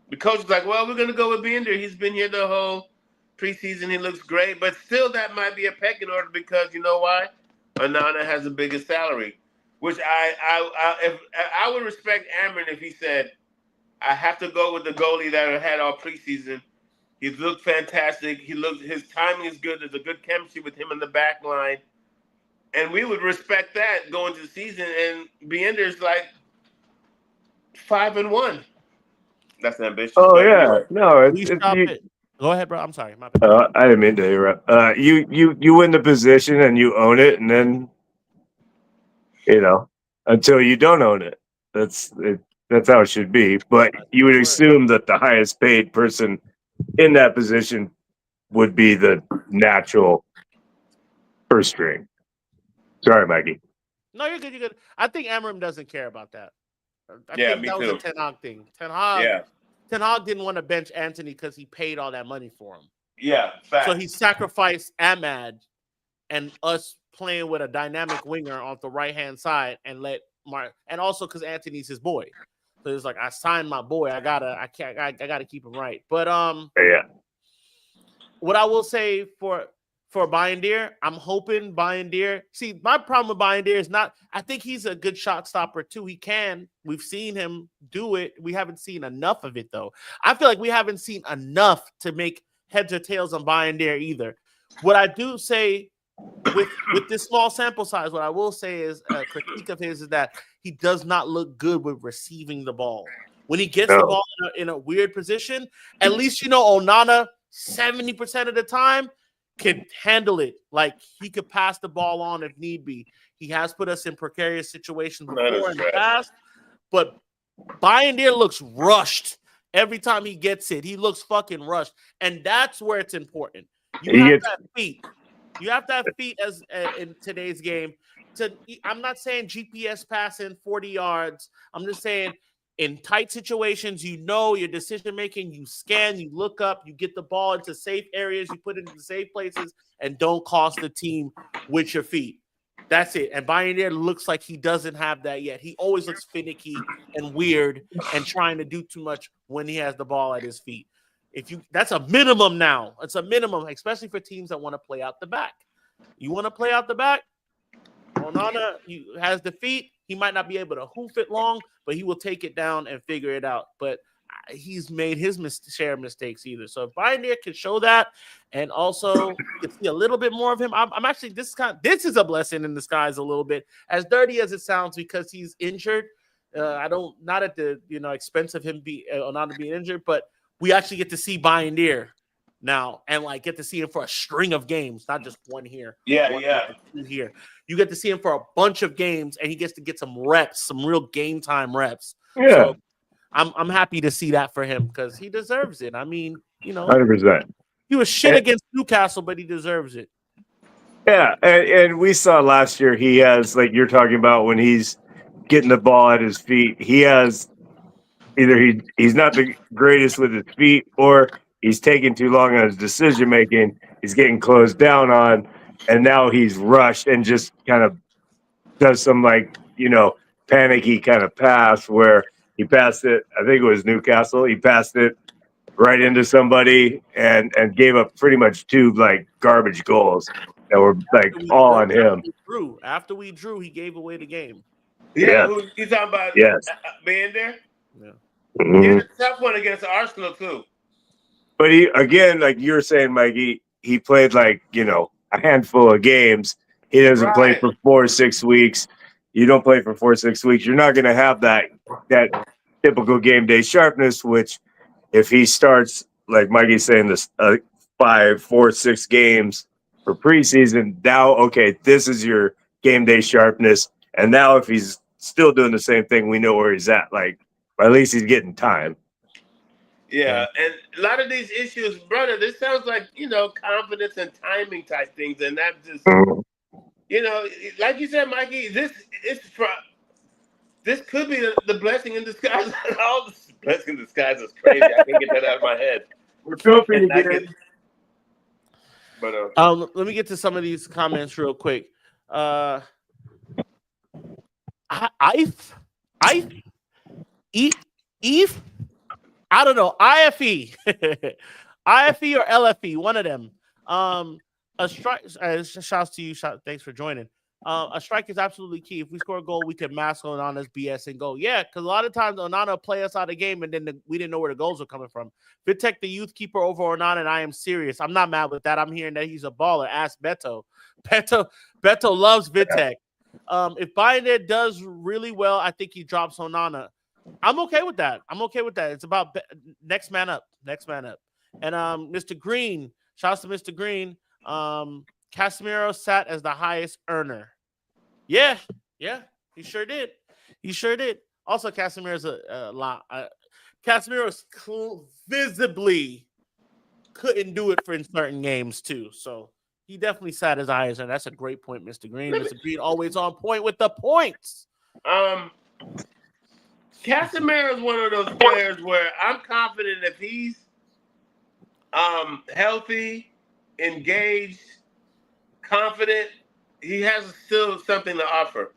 The coach is like, well, we're gonna go with Beinder. He's been here the whole preseason. He looks great, but still that might be a pecking order because you know why? Onana has the biggest salary, which I would respect Amron if he said, I have to go with the goalie that I had all preseason. He's looked fantastic. His timing is good. There's a good chemistry with him in the back line. And we would respect that going to the season. And Biender's like 5-1. That's ambitious. Oh But yeah, anyway. no, We it's stop you. it. Go ahead, bro. I'm sorry. My bad. I didn't mean to interrupt. You win the position and you own it, and then until you don't own it. That's it. That's how it should be. But you would assume that the highest paid person in that position would be the natural first string. Sorry, Mikey. No, you're good. You're good. I think Amorim doesn't care about that. I Yeah, think me that was too. a Ten Hag thing. Ten Yeah. Hag didn't want to bench Anthony because he paid all that money for him. Yeah. Fact. So he sacrificed Ahmad and us playing with a dynamic winger off the right hand side and let Mark, and also because Anthony's his boy. So it's like I signed my boy. I gotta keep him right. But Yeah. what I will say for Biendir, I'm hoping Biendir. See, my problem with Biendir is not. I think he's a good shot stopper too. He can. We've seen him do it. We haven't seen enough of it though. I feel like we haven't seen enough to make heads or tails on Biendir either. What I do say with this small sample size, what I will say is a critique of his is that he does not look good with receiving the ball. When he gets the ball in a weird position, at least Onana 70% of the time can handle it. Like he could pass the ball on if need be. He has put us in precarious situations before in the past, but Biendir looks rushed every time he gets it. He looks fucking rushed, and that's where it's important. You have to have feet. You have to have feet as in today's game. I'm not saying GPS passing 40 yards. I'm just saying in tight situations, your decision making, you scan, you look up, you get the ball into safe areas, you put it into safe places, and don't cost the team with your feet. That's it. And Biendir looks like he doesn't have that yet. He always looks finicky and weird and trying to do too much when he has the ball at his feet. That's a minimum now. It's a minimum, especially for teams that want to play out the back. You want to play out the back? Onana has the feet. He might not be able to hoof it long, but he will take it down and figure it out. But he's made his share of mistakes either. So if Biendir can show that, and also you can see a little bit more of him, I'm actually this is a blessing in disguise a little bit, as dirty as it sounds, because he's injured. Not at the expense of him Onana being injured, but we actually get to see Biendir now and get to see him for a string of games, not just one here. Two here. You get to see him for a bunch of games, and he gets to get some reps, some real game time reps. Yeah. So I'm happy to see that for him because he deserves it. I mean, 100%. He was shit against Newcastle, but he deserves it. Yeah, and we saw last year he has, like you're talking about, when he's getting the ball at his feet, he has either he's not the greatest with his feet, or he's taking too long on his decision making. He's getting closed down on, and now he's rushed and just kind of does some panicky kind of pass where he passed it. I think it was Newcastle. He passed it right into somebody and gave up pretty much two garbage goals that were all on him. After we drew, he gave away the game. Yeah. You talking about? Yes. Biendir? Yeah. Mm-hmm. He had a tough one against Arsenal too. But he, again, like you were saying, Mikey, he played a handful of games. He doesn't play for 4 or 6 weeks. You don't play for 4 or 6 weeks. You're not going to have that typical game day sharpness, which if he starts, like Mikey's saying, this 5, 4, 6 games for preseason, now, okay, this is your game day sharpness. And now if he's still doing the same thing, we know where he's at. At least he's getting time. Yeah, and a lot of these issues, brother, this sounds like, confidence and timing type things. And that just, like you said, Mikey, this could be the blessing in disguise. All this blessing in disguise is crazy. I can't get that out of my head. We're coping again. But let me get to some of these comments real quick. Eve? I don't know. IFE. IFE or LFE, one of them. Shouts to you. Thanks for joining. A strike is absolutely key. If we score a goal, we can mask Onana's BS and go. Yeah, because a lot of times Onana play us out of the game, and then we didn't know where the goals were coming from. Vitek, the youth keeper over Onana, and I am serious. I'm not mad with that. I'm hearing that he's a baller. Ask Beto. Beto loves Vitek. If Bayern does really well, I think he drops Onana. I'm okay with that. It's about next man up. And Mr. Green, shouts to Mr. Green. Casemiro sat as the highest earner. Yeah, he sure did. Also, Casemiro's a lot. Casemiro's visibly couldn't do it for in certain games too. So he definitely sat as the highest earner. That's a great point, Mr. Green. Mr. Green always on point with the points. Casemiro is one of those players where I'm confident if he's healthy, engaged, confident, he has still something to offer.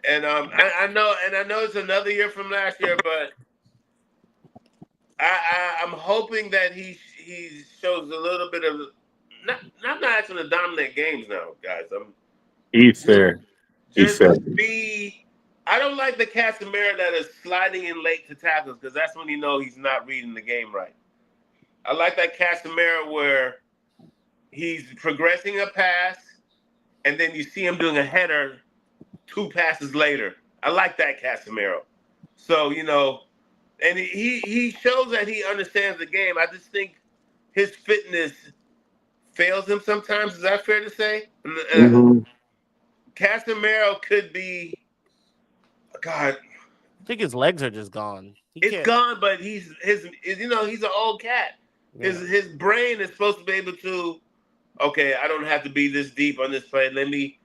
And I know it's another year from last year, but I'm hoping that he shows a little bit of not asking to dominate games now, guys. I don't like the Casemiro that is sliding in late to tackles because that's when you know he's not reading the game right. I like that Casemiro where he's progressing a pass and then you see him doing a header 2 passes later. I like that Casemiro. So, and he shows that he understands the game. I just think his fitness fails him sometimes. Is that fair to say? Casemiro could be, God. I think his legs are just gone. It's gone, but he's an old cat. Yeah. His brain is supposed to be able to, okay, I don't have to be this deep on this play. Let me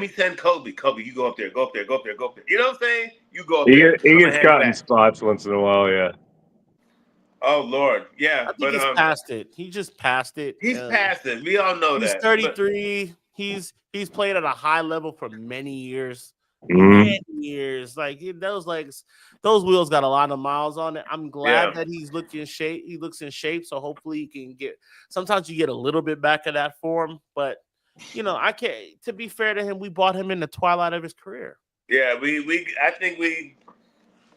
send Kobe. Kobe, you go up there. You know what I'm saying? You go up there. He gets caught in spots once in a while, yeah. Oh, Lord. Yeah. I think he's past it. He just passed it. He's past it. We all know he's that. 33. He's played at a high level for many years. Many years. Like those wheels got a lot of miles on it. I'm glad that he's looking shape. He looks in shape, so hopefully he can get. Sometimes you get a little bit back of that form, but I can't. To be fair to him, we bought him in the twilight of his career. Yeah, I think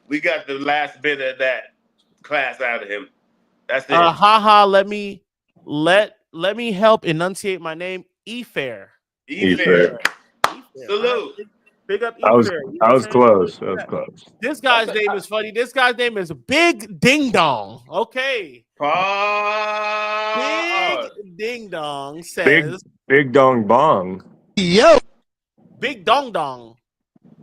we got the last bit of that class out of him. That's it. Let me help enunciate my name. E-Fair. Salute. Big up. I was close. This guy's name is funny. This guy's name is Big Ding Dong. Okay. Big Ding Dong says Big Dong Bong. Yo. Big Dong Dong.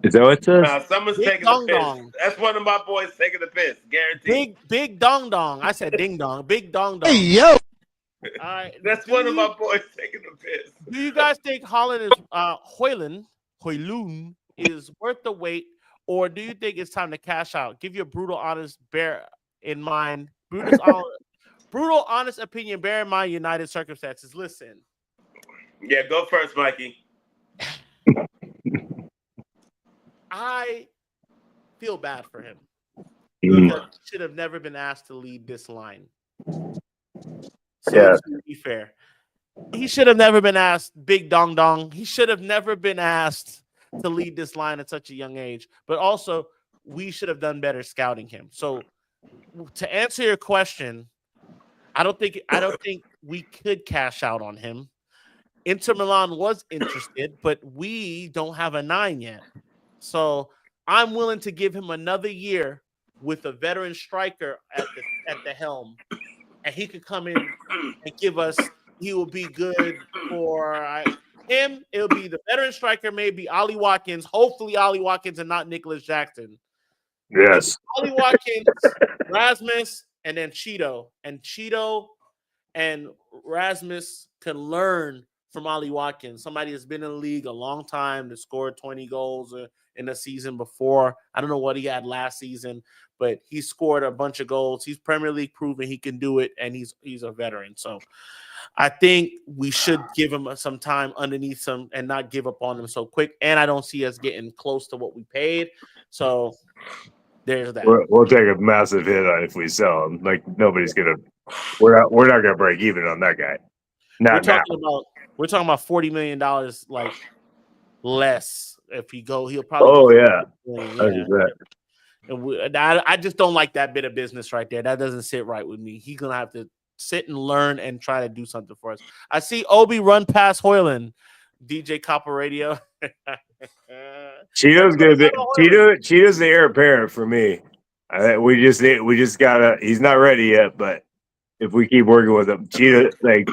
Is that what it says? Nah, someone's taking the piss. That's one of my boys taking the piss. Guaranteed. Big Dong Dong. I said Ding Dong. Big Dong Dong. Hey, yo. All right. That's one of my boys taking the piss. Do you guys think Højlund is worth the wait, or do you think it's time to cash out? Give your brutal, honest, bear in mind. Brutal, honest opinion. Bear in mind United circumstances. Listen. Yeah, go first, Mikey. I feel bad for him. He should have never been asked to lead this line. So to be fair, he should have never been asked. Big Dong Dong. He should have never been asked to lead this line at such a young age. But also, we should have done better scouting him. So, to answer your question, I don't think we could cash out on him. Inter Milan was interested, but we don't have a 9 yet. So I'm willing to give him another year with a veteran striker at the helm, and he could come in and give us. He will be good for him. It'll be the veteran striker, maybe Ollie Watkins. Hopefully, Ollie Watkins and not Nicholas Jackson. Yes, Ollie Watkins, Rasmus, and then Cheeto. And Cheeto and Rasmus can learn from Ollie Watkins, somebody that's been in the league a long time, that scored 20 goals in the season before. I don't know what he had last season, but he scored a bunch of goals. He's Premier League proven he can do it, and he's a veteran. So I think we should give him some time underneath some and not give up on him so quick. And I don't see us getting close to what we paid. So there's that. We'll take a massive hit on if we sell him. Like nobody's gonna. We're not gonna break even on that guy. We're talking about $40 million, like less. If he go, he'll probably Oh go. yeah, Yeah. And I just don't like that bit of business right there. That doesn't sit right with me. He's gonna have to sit and learn and try to do something for us. I see Obi run past Hoyland, DJ Copper Radio. Cheeto's gonna be Cheeto's the heir apparent for me. We just gotta. He's not ready yet, but if we keep working with him, Cheetah, like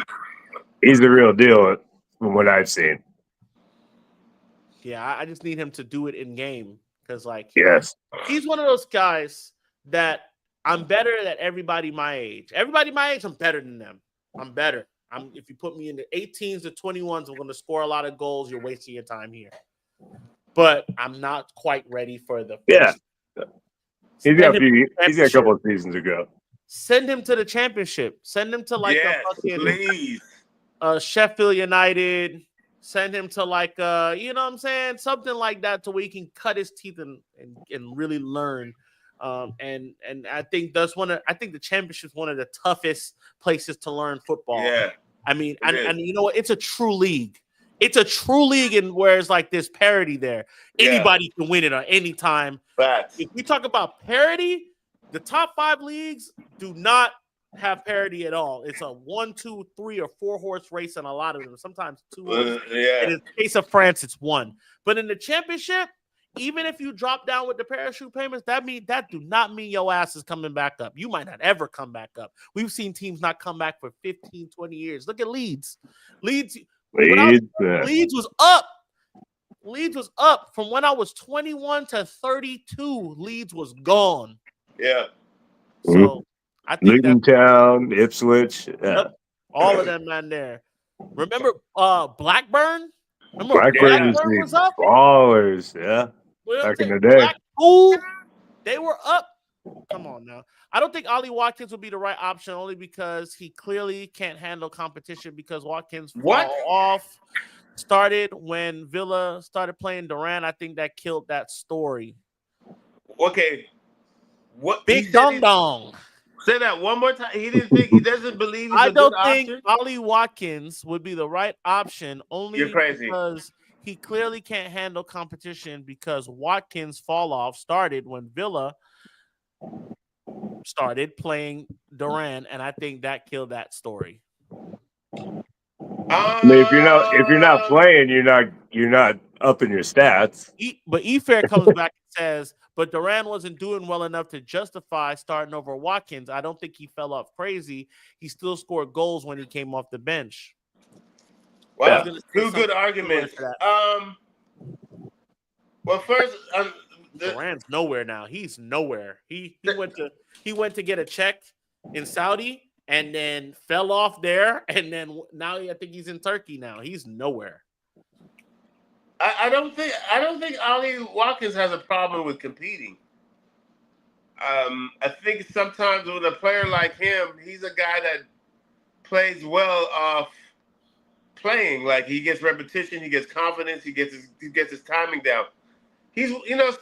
he's the real deal from what I've seen. Yeah, I just need him to do it in game because, like, Yes, he's one of those guys that I'm better than everybody my age. Everybody my age, I'm better than them. I'm better. If you put me in the 18s to 21s, I'm going to score a lot of goals. You're wasting your time here. But I'm not quite ready for the first. He's got a couple of seasons ago. Send him to the championship. Send him to like please. Sheffield United. Send him to like you know what I'm saying? Something like that to where he can cut his teeth and really learn. And I think I think the championship is one of the toughest places to learn football. Yeah. I mean, and you know what? It's a true league. It's a true league, and where it's like there's parity there. Anybody can win it at any time. Facts. If we talk about parity, the top 5 leagues do not have parity at all. It's a 1, 2, 3, or 4 horse race, and a lot of them, sometimes 2 horses. In the case of France, it's 1. But in the championship, even if you drop down with the parachute payments, that do not mean your ass is coming back up. You might not ever come back up. We've seen teams not come back for 15, 20 years. Look at Leeds. Leeds was up. Leeds was up from when I was 21 to 32. Leeds was gone. Yeah. So I think Luton Town, Ipswich, all of them man there. Remember Blackburn? Blackburn was up? Ballers, yeah. Back in the day. Blackpool, they were up. Come on now. I don't think Ollie Watkins would be the right option only because he clearly can't handle competition because Watkins started when Villa started playing Durant. I think that killed that story. Okay. What Big Dong Dong. Say that one more time. He doesn't believe he's I don't think option. Ollie Watkins would be the right option only because he clearly can't handle competition because Watkins' fall off started when Villa started playing Durant, and I think that killed that story. I mean, if you're not playing, you're not upping your stats. But Efair comes back and says, but Durant wasn't doing well enough to justify starting over Watkins. I don't think he fell off crazy. He still scored goals when he came off the bench. Wow, 2 good arguments. Well, first, Durant's nowhere now. He's nowhere. He went to get a check in Saudi and then fell off there, and then now I think he's in Turkey now. He's nowhere. I don't think Ollie Watkins has a problem with competing. I think sometimes with a player like him, he's a guy that plays well off playing. Like he gets repetition, he gets confidence, he gets his timing down. He's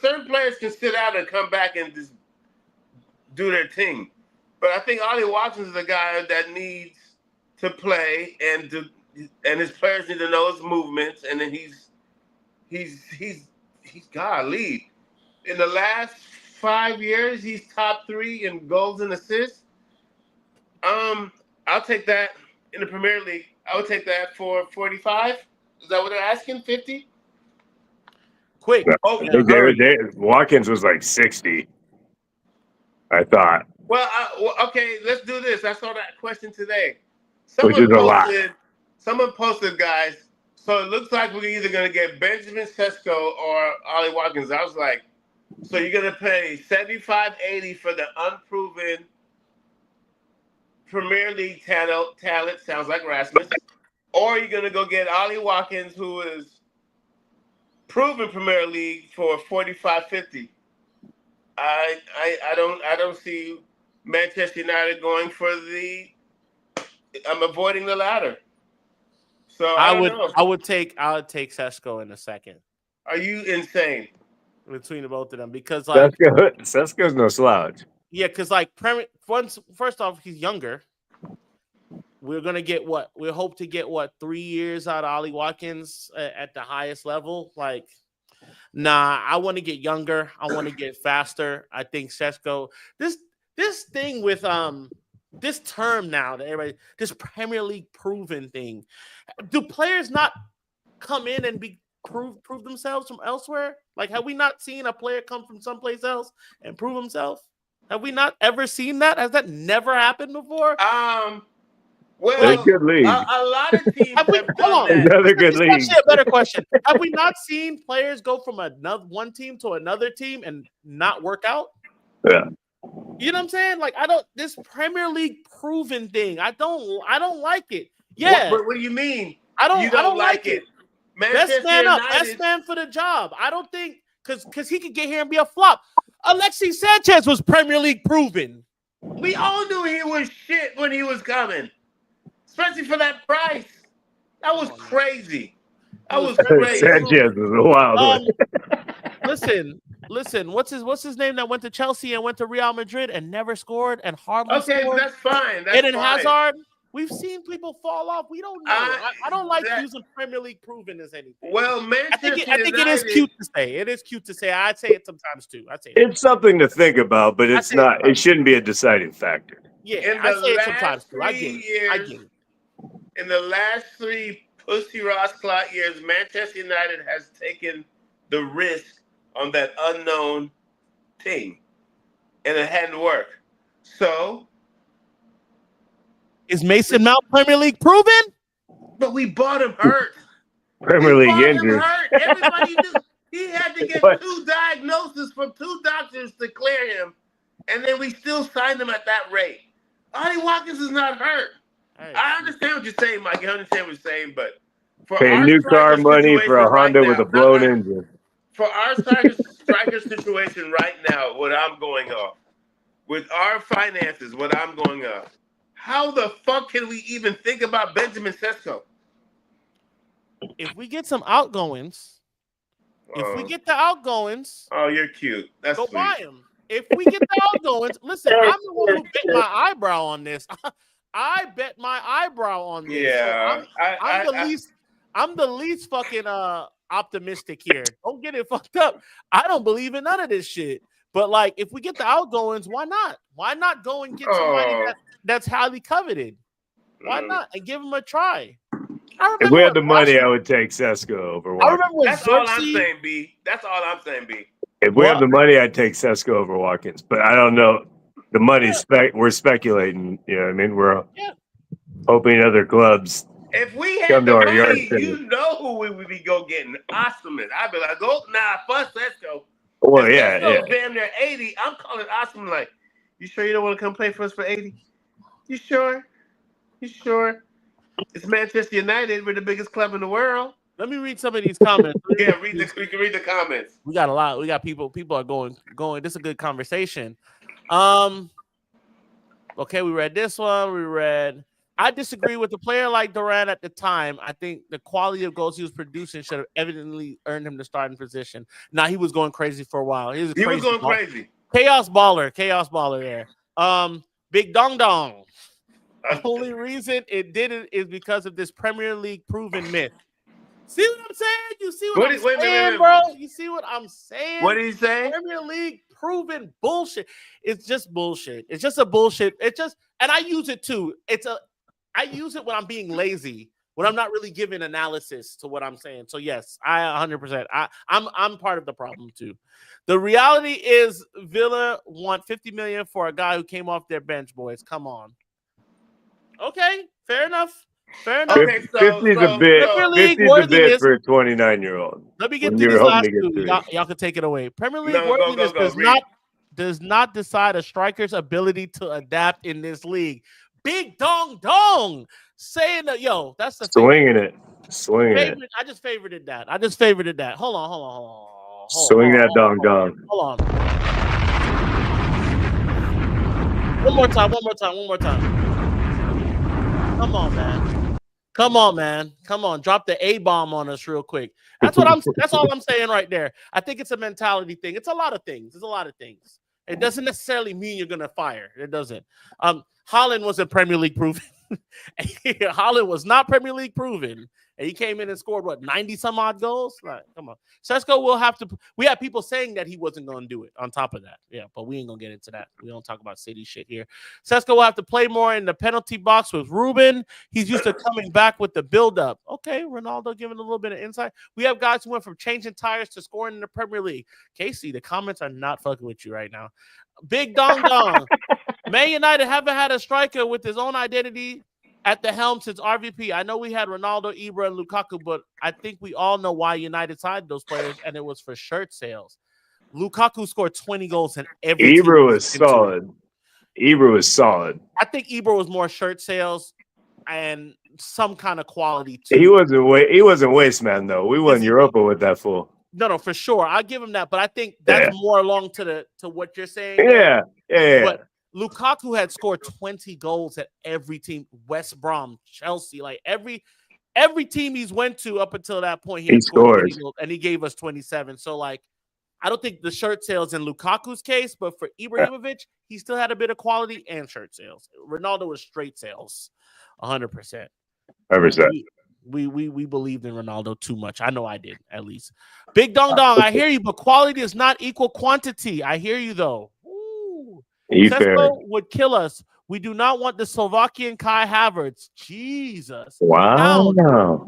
certain players can sit out and come back and just do their thing. But I think Ollie Watkins is a guy that needs to play and his players need to know his movements, and then he's got a lead. In the last 5 years, he's top 3 in goals and assists. I'll take that in the Premier League. I would take that for 45. Is that what they're asking? 50? Quick. Watkins was like 60. I thought. Well, okay, let's do this. I saw that question today. Which is a lot. Someone posted, guys. So it looks like we're either going to get Benjamin Sesko or Ollie Watkins. I was like, so you're going to pay $75.80 for the unproven Premier League talent, sounds like Rasmus, or you're going to go get Ollie Watkins, who is proven Premier League, for $45.50. I don't see Manchester United going for I'm avoiding the latter. So I would take Sesko in a second. Are you insane? Between the both of them, because like Sesko's no slouch. Yeah, because like first off, he's younger. we're gonna get what we hope to get 3 years out of Ollie Watkins at the highest level. Like, nah, I want to get younger. I want to get faster. I think Sesko, this thing with this term now that everybody, this Premier League proven thing, do players not come in and prove themselves from elsewhere? Like, have we not seen a player come from someplace else and prove himself? Have we not ever seen that? Has that never happened before? Well, a good league. A lot of teams have done that. Another good league. Actually, a better question: have we not seen players go from one team to another team and not work out? Yeah. You know what I'm saying? Like, this Premier League proven thing. I don't like it. Yeah. What do you mean? I don't like it. Best man up, best man for the job. I don't think because he could get here and be a flop. Alexis Sanchez was Premier League proven. We all knew he was shit when he was coming, especially for that price. That was crazy. That was crazy. Sanchez was a wild one. Listen. What's his name that went to Chelsea and went to Real Madrid and never scored and hardly scored? Okay, that's fine. Eden Hazard. We've seen people fall off. We don't know. I don't like using Premier League proven as anything. Well, I think it is cute to say. It is cute to say. I'd say it sometimes too. It's something to think about, but it's not. It shouldn't be a deciding factor. Yeah, I say it sometimes too. I get it. In the last 3 Pussy Ross Clot years, Manchester United has taken the risk on that unknown team, and it hadn't worked. So. Is Mason Mount Premier League proven? But we bought him hurt. Premier League injured. Everybody knew he had to get 2 diagnoses from 2 doctors to clear him, and then we still signed him at that rate. Ollie Watkins is not hurt. I understand what you're saying, Mike. I understand what you're saying, but for paying new car money for a Honda with a blown engine. For our striker situation right now, what I'm going off with our finances, what I'm going off. How the fuck can we even think about Benjamin Sesko? If we get some outgoings, oh, you're cute. That's go sweet. buy him. If we get the outgoings, listen, I'm the one who bet my eyebrow on this. I bet my eyebrow on this. Yeah, so I'm the least fucking optimistic here. Don't get it fucked up. I don't believe in none of this shit. But like, if we get the outgoings, why not? Why not go and get somebody that's highly coveted? Why not? And give him a try. If we had the money, I would take Sesko over Watkins. I remember when That's all I'm saying, B. That's all I'm saying, B. If we have the money, I'd take Sesko over Watkins. But I don't know. The money's we're speculating. You know what I mean? We're hoping other clubs if we had come the to our money, yard. you know who we would be go getting. Osman. I'd be like, fuck Sesko. Well, Sesko's damn near 80. I'm calling Osman like, you sure you don't want to come play for us for 80? You sure? It's Manchester United. We're the biggest club in the world. Let me read some of these comments. We can read the comments. We got a lot. We got people. People are going. This is a good conversation. Okay, we read this one. I disagree with the player like Duran at the time. I think the quality of goals he was producing should have evidently earned him the starting position. Now he was going crazy for a while. He was going crazy. Chaos baller there. Big Dong Dong. The only reason it didn't is because of this Premier League proven myth. See what I'm saying? You see what I'm saying, bro? You see what I'm saying? What did he say? Premier League proven bullshit. It's just bullshit. It's just a bullshit. And I use it too. I use it when I'm being lazy, when I'm not really giving analysis to what I'm saying. So yes, I 100%. I'm part of the problem too. The reality is Villa want 50 million for a guy who came off their bench, boys. Come on. Okay, fair enough. Okay, 50 is a bit for a 29-year-old. Let me get to these last two. Y'all can take it away. Premier League worthiness does not decide a striker's ability to adapt in this league. Big Dong Dong saying that, that's the swinging it. I just favorited that. Hold on. Swing that Dong Dong. Hold on. One more time. Come on, man. Drop the A-bomb on us real quick. That's all I'm saying right there. I think it's a mentality thing. It's a lot of things. It doesn't necessarily mean you're gonna fire. It doesn't. Holland wasn't Premier League proven. Holland was not Premier League proven. And he came in and scored, 90 some odd goals? Like, come on. Sesko will have to. We had people saying that he wasn't going to do it on top of that. Yeah, but we ain't going to get into that. We don't talk about City shit here. Sesko will have to play more in the penalty box with Ruben. He's used to coming back with the build-up. Okay, Ronaldo giving a little bit of insight. We have guys who went from changing tires to scoring in the Premier League. Casey, the comments are not fucking with you right now. Big Dong Dong. Man United haven't had a striker with his own identity at the helm since RVP. I know we had Ronaldo, Ibra, and Lukaku, but I think we all know why United signed those players, and it was for shirt sales. Lukaku scored 20 goals in every team. Ibra was solid. Ibra was solid. I think Ibra was more shirt sales and some kind of quality too. He wasn't waste man though. We won Europa with that fool. No, for sure. I'll give him that, but I think that's more along to what you're saying. Yeah. But Lukaku had scored 20 goals at every team, West Brom, Chelsea, like every team he's went to up until that point, he scored 20 goals, and he gave us 27. So, like, I don't think the shirt sales in Lukaku's case, but for Ibrahimovic, he still had a bit of quality and shirt sales. Ronaldo was straight sales, 100%. 100%. We believed in Ronaldo too much. I know I did, at least. Big Dong Dong, I hear you, but quality does not equal quantity. I hear you, though. Sesko would kill us. We do not want the Slovakian Kai Havertz. Jesus. Wow.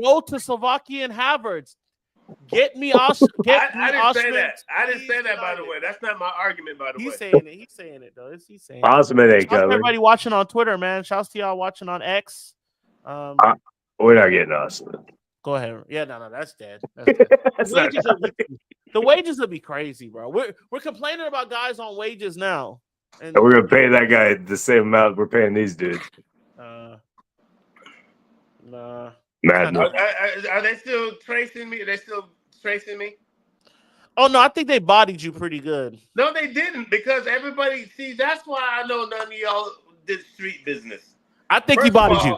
Go to Slovakian Havertz. Get me Osman. I didn't say that. I didn't say that, by the way. That's not my argument, by the way. He's saying it, though. He's saying it. Osman ain't coming. Everybody watching on Twitter, man. Shouts to y'all watching on X. We're not getting Osman. Go ahead. Yeah, no, that's dead. The wages will be crazy, bro. We're complaining about guys on wages now. And we're gonna pay that guy the same amount we're paying these dudes. Nah. Are they still tracing me? Oh no, I think they bodied you pretty good. No, they didn't, because everybody that's why I know none of y'all did street business. I think he bodied you.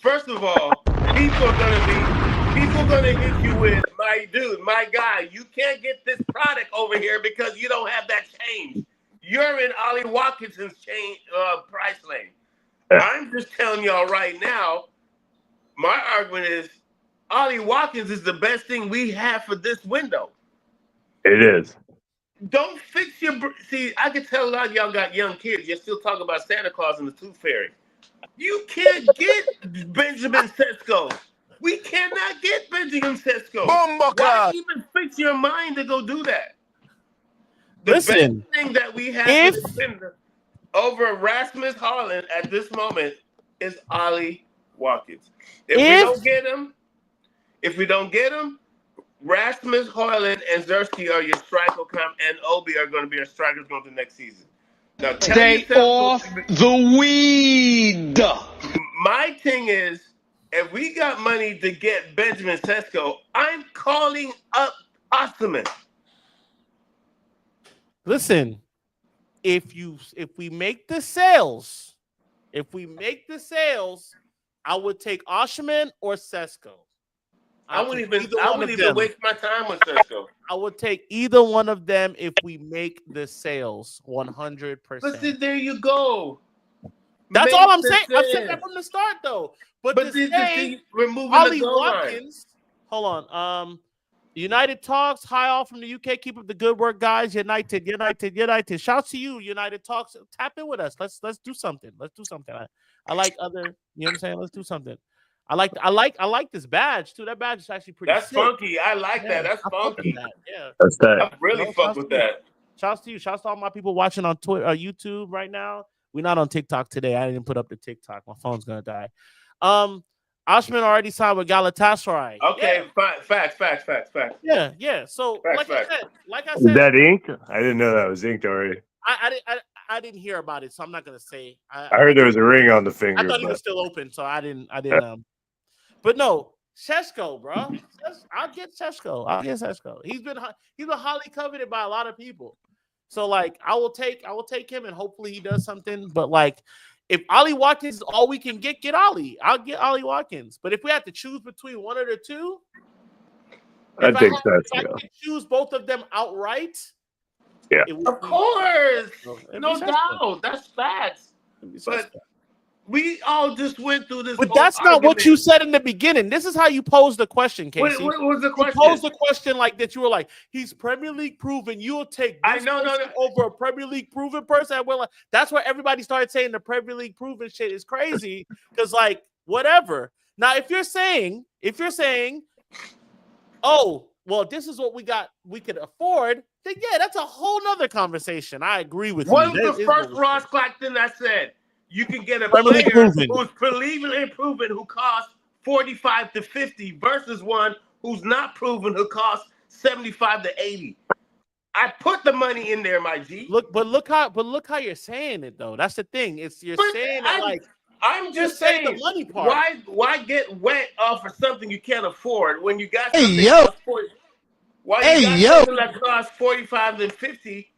First of all, people gonna hit you with, my dude, my guy, you can't get this product over here because you don't have that change. You're in Ollie Watkinson's price lane. I'm just telling y'all right now, my argument is Ollie Watkins is the best thing we have for this window. It is. Don't fix your... See, I can tell a lot of y'all got young kids. You're still talking about Santa Claus and the Tooth Fairy. You can't get Benjamin Sesko. We cannot get Benjamin Sesko. Why even fix your mind to go do that? The best thing that we have over Rasmus Haaland at this moment is Ollie Watkins. If we don't get him, Rasmus Haaland and Zersky are your striker and Obi are going to be our strikers going to next season. Now, stay off the weed. My thing is, if we got money to get Benjamin Sesko, I'm calling up Osimhen. Listen, if we make the sales, I would take Osimhen or Sesko. I wouldn't even waste my time with Sesko. I would take either one of them if we make the sales 100%. But there you go. That's all I'm saying. I've said that from the start, though. But we're moving Ollie the goal Watkins. Line. Hold on. United Talks. Hi, all from the UK. Keep up the good work, guys. United. Shouts to you, United Talks. Tap in with us. Let's do something. I like other. You know what I'm saying? Let's do something. I like this badge too. That badge is actually pretty. That's sick. Funky. I like that. That's funky. Yeah, that's that. I really fuck with that. Shouts to you. Shouts to all my people watching on Twitter, YouTube right now. We're not on TikTok today. I didn't put up the TikTok. My phone's gonna die. Osimhen already signed with Galatasaray. Okay, facts. Yeah. So facts. like I said, is that inked? I didn't know that was inked already. I didn't hear about it, so I'm not gonna say. I heard there was a ring on the finger. I thought he was still open, so I didn't. But no, Sesko, bro. I'll get Sesko. He's been highly coveted by a lot of people. So like, I will take him, and hopefully he does something. But like, if Ollie Watkins is all we can get Ollie. I'll get Ollie Watkins. But if we have to choose between one of the two, I think if I can choose both of them outright. Yeah, of course, no doubt. That's facts. But We all just went through this. But whole that's not what argument. you said in the beginning. This is how you posed the question, Casey. What was the question? You posed the question like that. You were like, he's Premier League proven. You'll take this person over a Premier League proven person. Well, that's where everybody started saying the Premier League proven shit is crazy because, like, whatever. Now, if you're saying, oh, well, this is what we could afford, then yeah, that's a whole nother conversation. I agree with you. What was the first Ross Clark thing I said? You can get a Premier League player proven. who's believably proven who costs 45 to 50 versus one who's not proven who costs 75 to 80. I put the money in there, my G. Look how you're saying it though. That's the thing. You're saying it like I'm just saying the money part. Why get wet off for something you can't afford when you got Hey, something yo. something that costs 45 to 50?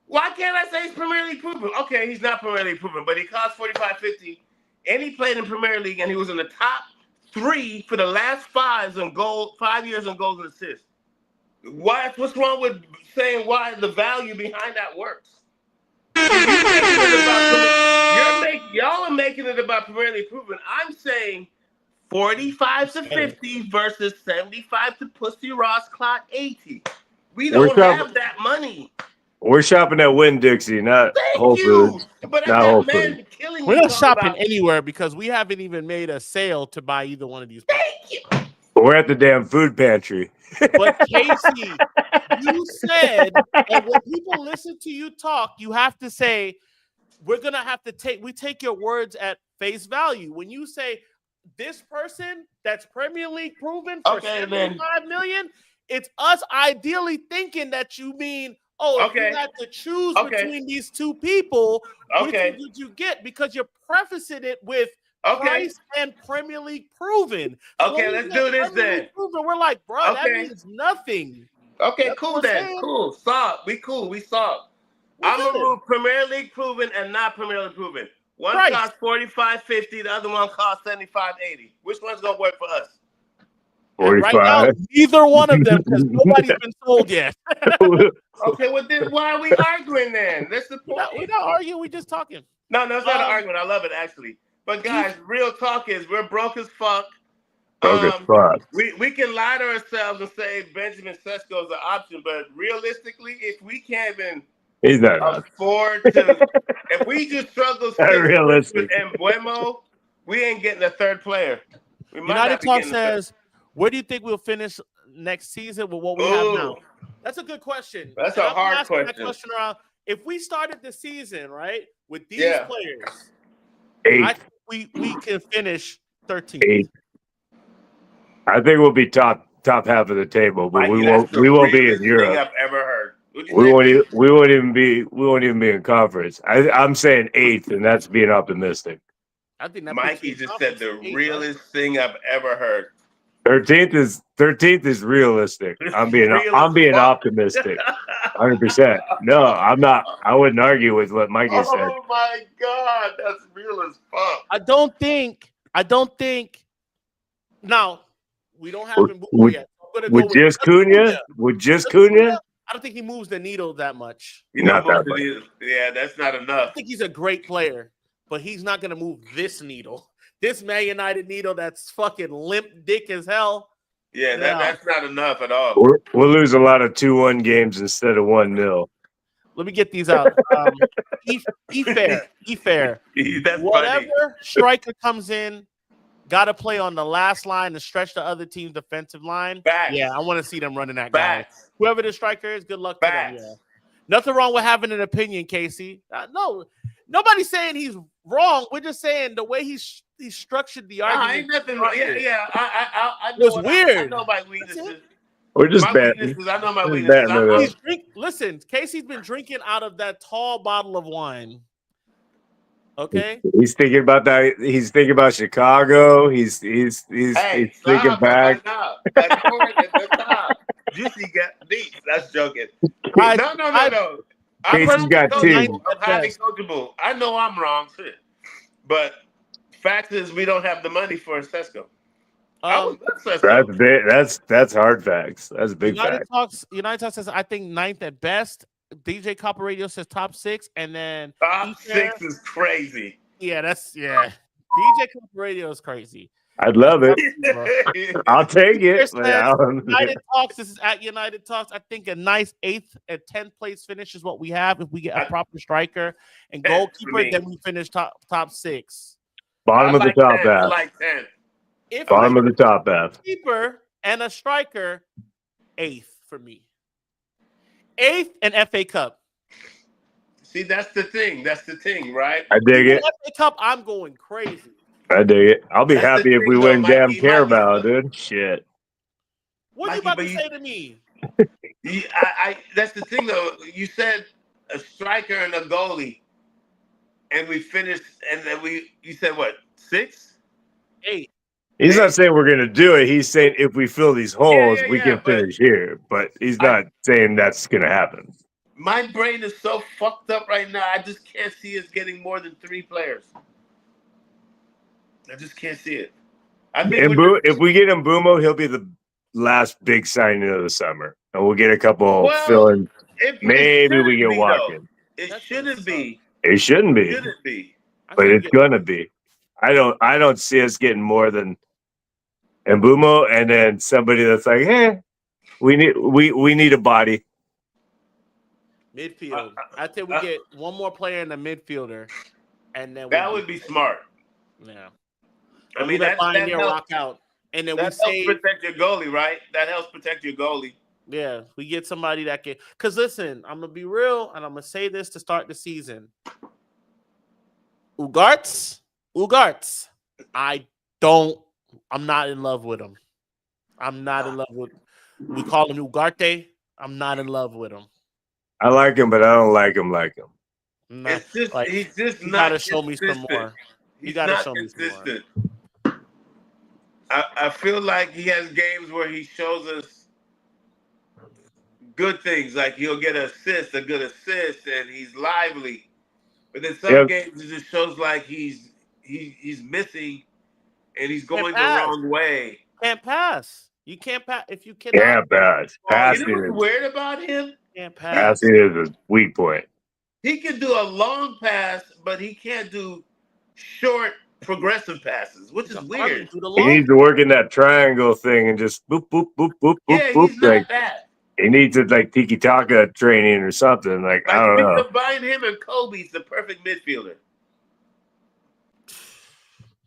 Why can't I say he's Premier League proven? Okay, he's not Premier League proven, but he cost 45, 50, and he played in Premier League, and he was in the top 3 for the last 5 years on goals and assists. What's wrong with saying why the value behind that works? Y'all are making it about Premier League proven. I'm saying 45 to 50 versus 75 to Pussy Ross Clark 80. We don't have that money. We're shopping at Winn-Dixie, not Whole Foods. But not Whole Foods. We're not shopping anywhere because we haven't even made a sale to buy either one of these. Thank you. We're at the damn food pantry. But Casey, you said, and when people listen to you talk, you have to say, we're gonna have to take your words at face value. When you say this person that's Premier League proven for 75 million, it's us ideally thinking that you mean, if you had to choose between these two people, which one would you get? Because you're prefacing it with price and Premier League proven. Okay, let's do this then. We're like, bro, that means nothing. Okay, cool then. Cool. Stop. We cool. We stop. I'm gonna move Premier League proven and not Premier League proven. One costs 45, 50. The other one costs 75, 80. Which one's gonna work for us? 45. Right now, neither one of them because nobody's been sold yet. Okay, well then why are we arguing then? That's the point. We're not arguing. We're just talking. No, it's not an argument. I love it actually. But guys, real talk is we're broke as fuck. We can lie to ourselves and say Benjamin Sesko is an option, but realistically, if we can't even afford to, if we just struggle with Mbeumo, we ain't getting a third player. United Talk says, where do you think we'll finish next season with what we have now? That's a good question. That's a hard question. That question around. If we started the season, right, with these players, 8. I think we can finish 13th. 8. I think we'll be top half of the table, but we won't be in Europe. I've ever heard. We won't even be in conference. I'm saying 8th, and that's being optimistic. I think that Mikey just said the realest thing I've ever heard. 13th is realistic. I'm being optimistic. 100%. No, I'm not. I wouldn't argue with what Mikey said. Oh my God, that's real as fuck. I don't think. Now we don't have Mbeumo yet. With just Cunha? I don't think he moves the needle that much. Not that much. Yeah, that's not enough. I think he's a great player, but he's not going to move this needle. This Man United needle that's fucking limp dick as hell. Yeah, that's not enough at all. We'll lose a lot of 2-1 games instead of 1-0. Let me get these out. Fair. That's whatever funny. striker comes in, got to play on the last line to stretch the other team's defensive line. Facts. Yeah, I want to see them running that Facts. guy. Whoever the striker is, good luck to them. Yeah. Nothing wrong with having an opinion, Casey. No, nobody's saying he's wrong. We're just saying the way he structured the argument. Ain't nothing wrong. Yeah. I know. It was weird. I know my weaknesses. We're just betting. I know my weaknesses. Listen, Casey's been drinking out of that tall bottle of wine. Okay. He's thinking about that. He's thinking about Chicago. He's thinking back. Juicy got deep. That's joking. No. Casey's got 2. I'm highly coachable. I know I'm wrong, shit. But fact is, we don't have the money for Sesko. That's hard facts. That's a big fact. United Talks says I think 9th at best. DJ Copper Radio says top 6, and then top 6 is crazy. Yeah, DJ Cooper Radio is crazy. I'd love it. I'll take it. United Talks. This is at United Talks. I think a nice 8th and 10th place finish is what we have. If we get a proper striker and goalkeeper, then we finish top 6. Bottom of the top half. I like 10. Bottom of the top half. Keeper and a striker, 8th for me. 8th and FA Cup. See, that's the thing. That's the thing, right? I dig it. FA Cup, I'm going crazy. I dig it. I'll be happy if we win damn Carabao, dude. Shit. What are you about to say to me? That's the thing, though. You said a striker and a goalie, and we finished, and then you said what, 6? 8. He's not saying we're going to do it. He's saying if we fill these holes, we can finish here. But he's not saying that's going to happen. My brain is so fucked up right now. I just can't see us getting more than 3 players. I just can't see it. I think if we get Mbeumo, he'll be the last big signing of the summer. And we'll get a couple fill-in. Maybe we get Watkins. It shouldn't be. It shouldn't be. It shouldn't be. But it's going to be. I don't see us getting more than Mbeumo and then somebody that's like, hey, we need a body. Midfield. I think we get one more player in the midfielder, and then that would be smart. Yeah. I mean, that helps, rock out, and then that helps protect your goalie, right? That helps protect your goalie. Yeah, we get somebody that can. Because listen, I'm gonna be real, and I'm gonna say this to start the season. Ugarts. I'm not in love with him. I'm not in love with. We call him Ugarte. I'm not in love with him. I like him, but I don't like him. It's just he's just you not. Gotta show me some more. You gotta show me some more. I feel like he has games where he shows us good things, like he'll get a good assist, and he's lively. But then some games it just shows like he's missing, and he's going the wrong way. Can't pass. You can't pass if you cannot. Can't pass. You know what's weird about him? Can't pass. Passing is a weak point. He can do a long pass, but he can't do short progressive passes, which is weird. He needs to work in that triangle thing and just boop, boop, boop, boop, boop, boop. He's not bad. He needs to tiki-taka training or something. I don't know. Combine him and Kobe's the perfect midfielder.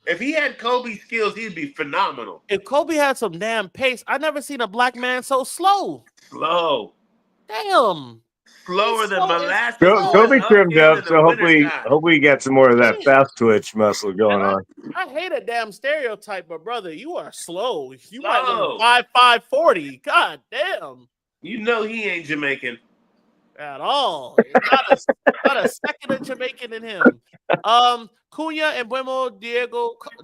If he had Kobe's skills, he'd be phenomenal. If Kobe had some damn pace, I never seen a black man so slow. Slow. Damn. Slower than molasses. Kobe trimmed up, so hopefully he got some more of that fast twitch muscle going on. I hate a damn stereotype, but brother, you are slow. You might look 5'5", 40. God damn. You know he ain't Jamaican. At all. Not a second of Jamaican in him. Cunha and Mbeumo,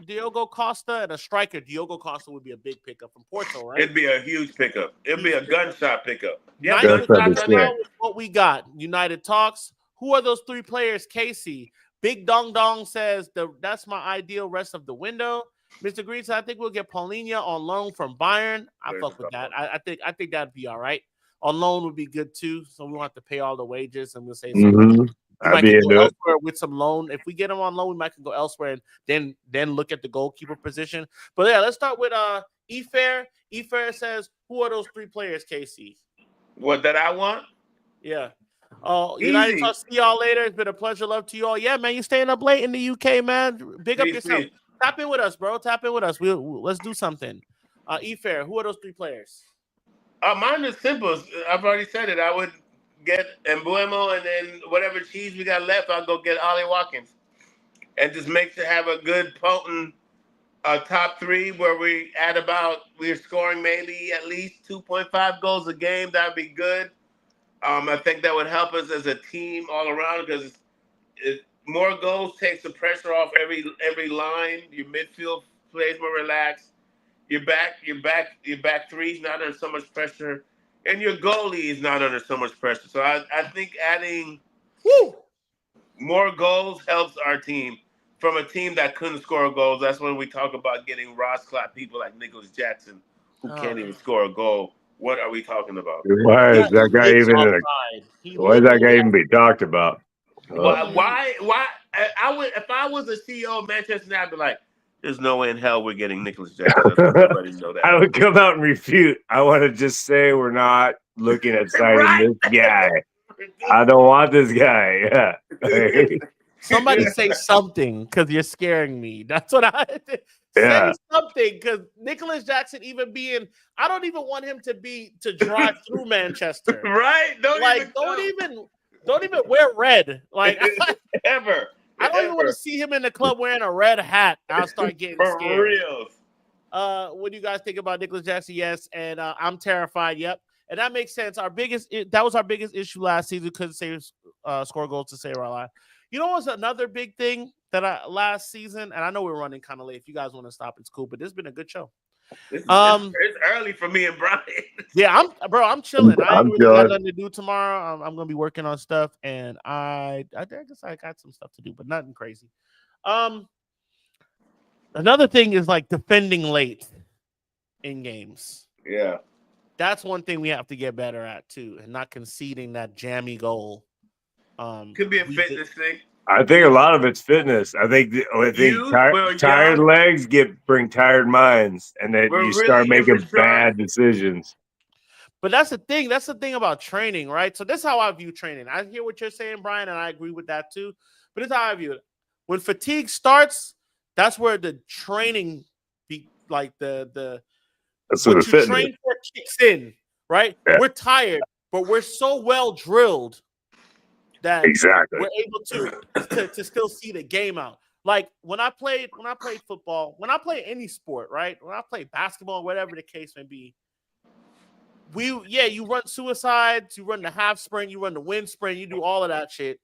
Diogo Costa, and a striker. Diogo Costa would be a big pickup from Porto, right? It'd be a huge pickup. It'd be a gunshot pickup. Yeah, what we got. United Talks. Who are those 3 players? Casey. Big Dong Dong says that's my ideal rest of the window. Mr. Green said I think we'll get Paulinho on loan from Bayern. I fuck with that. I think that'd be all right. On loan would be good too, so we won't have to pay all the wages, and we'll say something. We might go elsewhere with some loan. If we get him on loan, we might go elsewhere and then look at the goalkeeper position. But yeah, let's start with Efair. Efair says, "Who are those 3 players, Casey?" What that I want? Yeah. Oh, United Talks. See y'all later. It's been a pleasure. Love to you all. Yeah, man, you staying up late in the UK, man. Big up yourself. Tap in with us, bro. Tap in with us. Let's do something. Efair, who are those 3 players? Mine is simple. I've already said it. I would get Mbeumo, and then whatever cheese we got left, I'll go get Ollie Watkins, and just have a good potent top 3 where we're scoring maybe at least 2.5 goals a game. That'd be good. I think that would help us as a team all around because more goals takes the pressure off every line. Your midfield plays more relaxed. Your back 3 is not under so much pressure, and your goalie is not under so much pressure. So I think adding more goals helps our team. From a team that couldn't score goals, that's when we talk about getting Ross Clap people like Nicholas Jackson who can't even score a goal. What are we talking about? Why is that guy even? Why is that guy even be talked about? Why? I would if I was a CEO of Manchester United, I'd be like, "There's no way in hell we're getting Nicholas Jackson." Everybody know that. I would come out and refute. I want to just say we're not looking at signing Right? this guy. I don't want this guy. Yeah. Somebody say something because you're scaring me. That's what I Yeah. say something because Nicholas Jackson even being, I don't even want him to drive through Manchester. Right? Don't even wear red. Like ever. I don't even want to see him in the club wearing a red hat. I'll start getting For scared. real. What do you guys think about Nicholas Jackson? Yes, and I'm terrified. Yep, and that makes sense. That was our biggest issue last season. Couldn't score goals to save our life. You know what's another big thing that last season, and I know we're running kind of late. If you guys want to stop, it's cool. But this has been a good show. It's early for me and Brian. Yeah, I'm chilling. I ain't I'm really got chilling. nothing to do tomorrow. I'm gonna be working on stuff, and I guess I got some stuff to do, but nothing crazy. Another thing is like defending late in games. Yeah. That's one thing we have to get better at too, and not conceding that jammy goal. Could be a fitness thing. I think a lot of it's fitness. I think tired legs bring tired minds, and then you start making bad decisions. But that's the thing. That's the thing about training, right? So this is how I view training. I hear what you're saying, Brian, and I agree with that too. But this is how I view it. When fatigue starts, that's where the training, that's what you train for kicks in, right? Yeah. We're tired, but we're so well drilled that we're able to still see the game out. Like when I played football, when I play any sport, right? When I play basketball, whatever the case may be, you run suicides, you run the half sprint, you run the wind sprint, you do all of that shit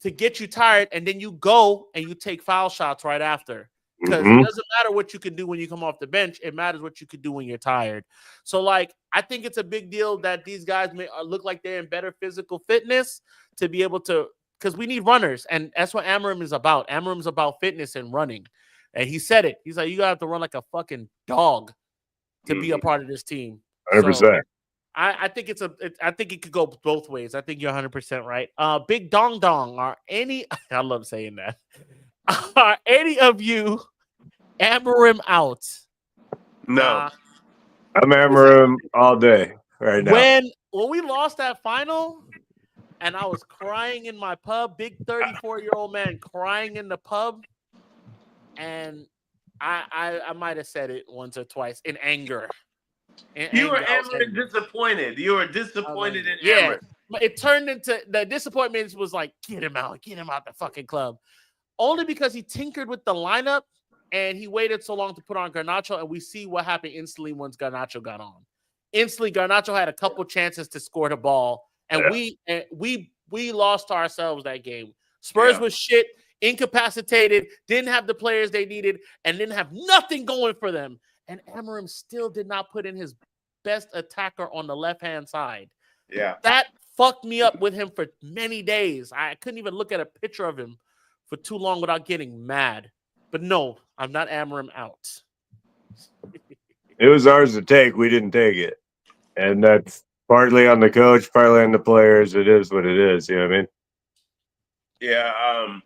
to get you tired, and then you go and you take foul shots right after. Because it doesn't matter what you can do when you come off the bench. It matters what you can do when you're tired. So, like, I think it's a big deal that these guys may look like they're in better physical fitness to be able to – because we need runners, and that's what Amarim is about. Amarim's about fitness and running. And he said it. He's like, you got to have to run like a fucking dog to be a part of this team. 100%. So, I think I think it could go both ways. I think you're 100% right. Big Dong Dong, I love saying that. Are any of you Amarim out? No. I'm Amarim all day right now. When we lost that final and I was crying in my pub, big 34-year-old man crying in the pub, and I might have said it once or twice in anger. You were Amarim disappointed. You were disappointed in Amarim. It turned into the disappointment was like, get him out the fucking club. Only because he tinkered with the lineup and he waited so long to put on Garnacho, and we see what happened instantly once Garnacho got on. Instantly, Garnacho had a couple chances to score the ball, and we lost ourselves that game. Spurs was shit, incapacitated, didn't have the players they needed, and didn't have nothing going for them. And Amarim still did not put in his best attacker on the left-hand side. Yeah. That fucked me up with him for many days. I couldn't even look at a picture of him for too long without getting mad. But no, I'm not Amarim out. It was ours to take. We didn't take it. And that's partly on the coach, partly on the players. It is what it is. You know what I mean? Yeah.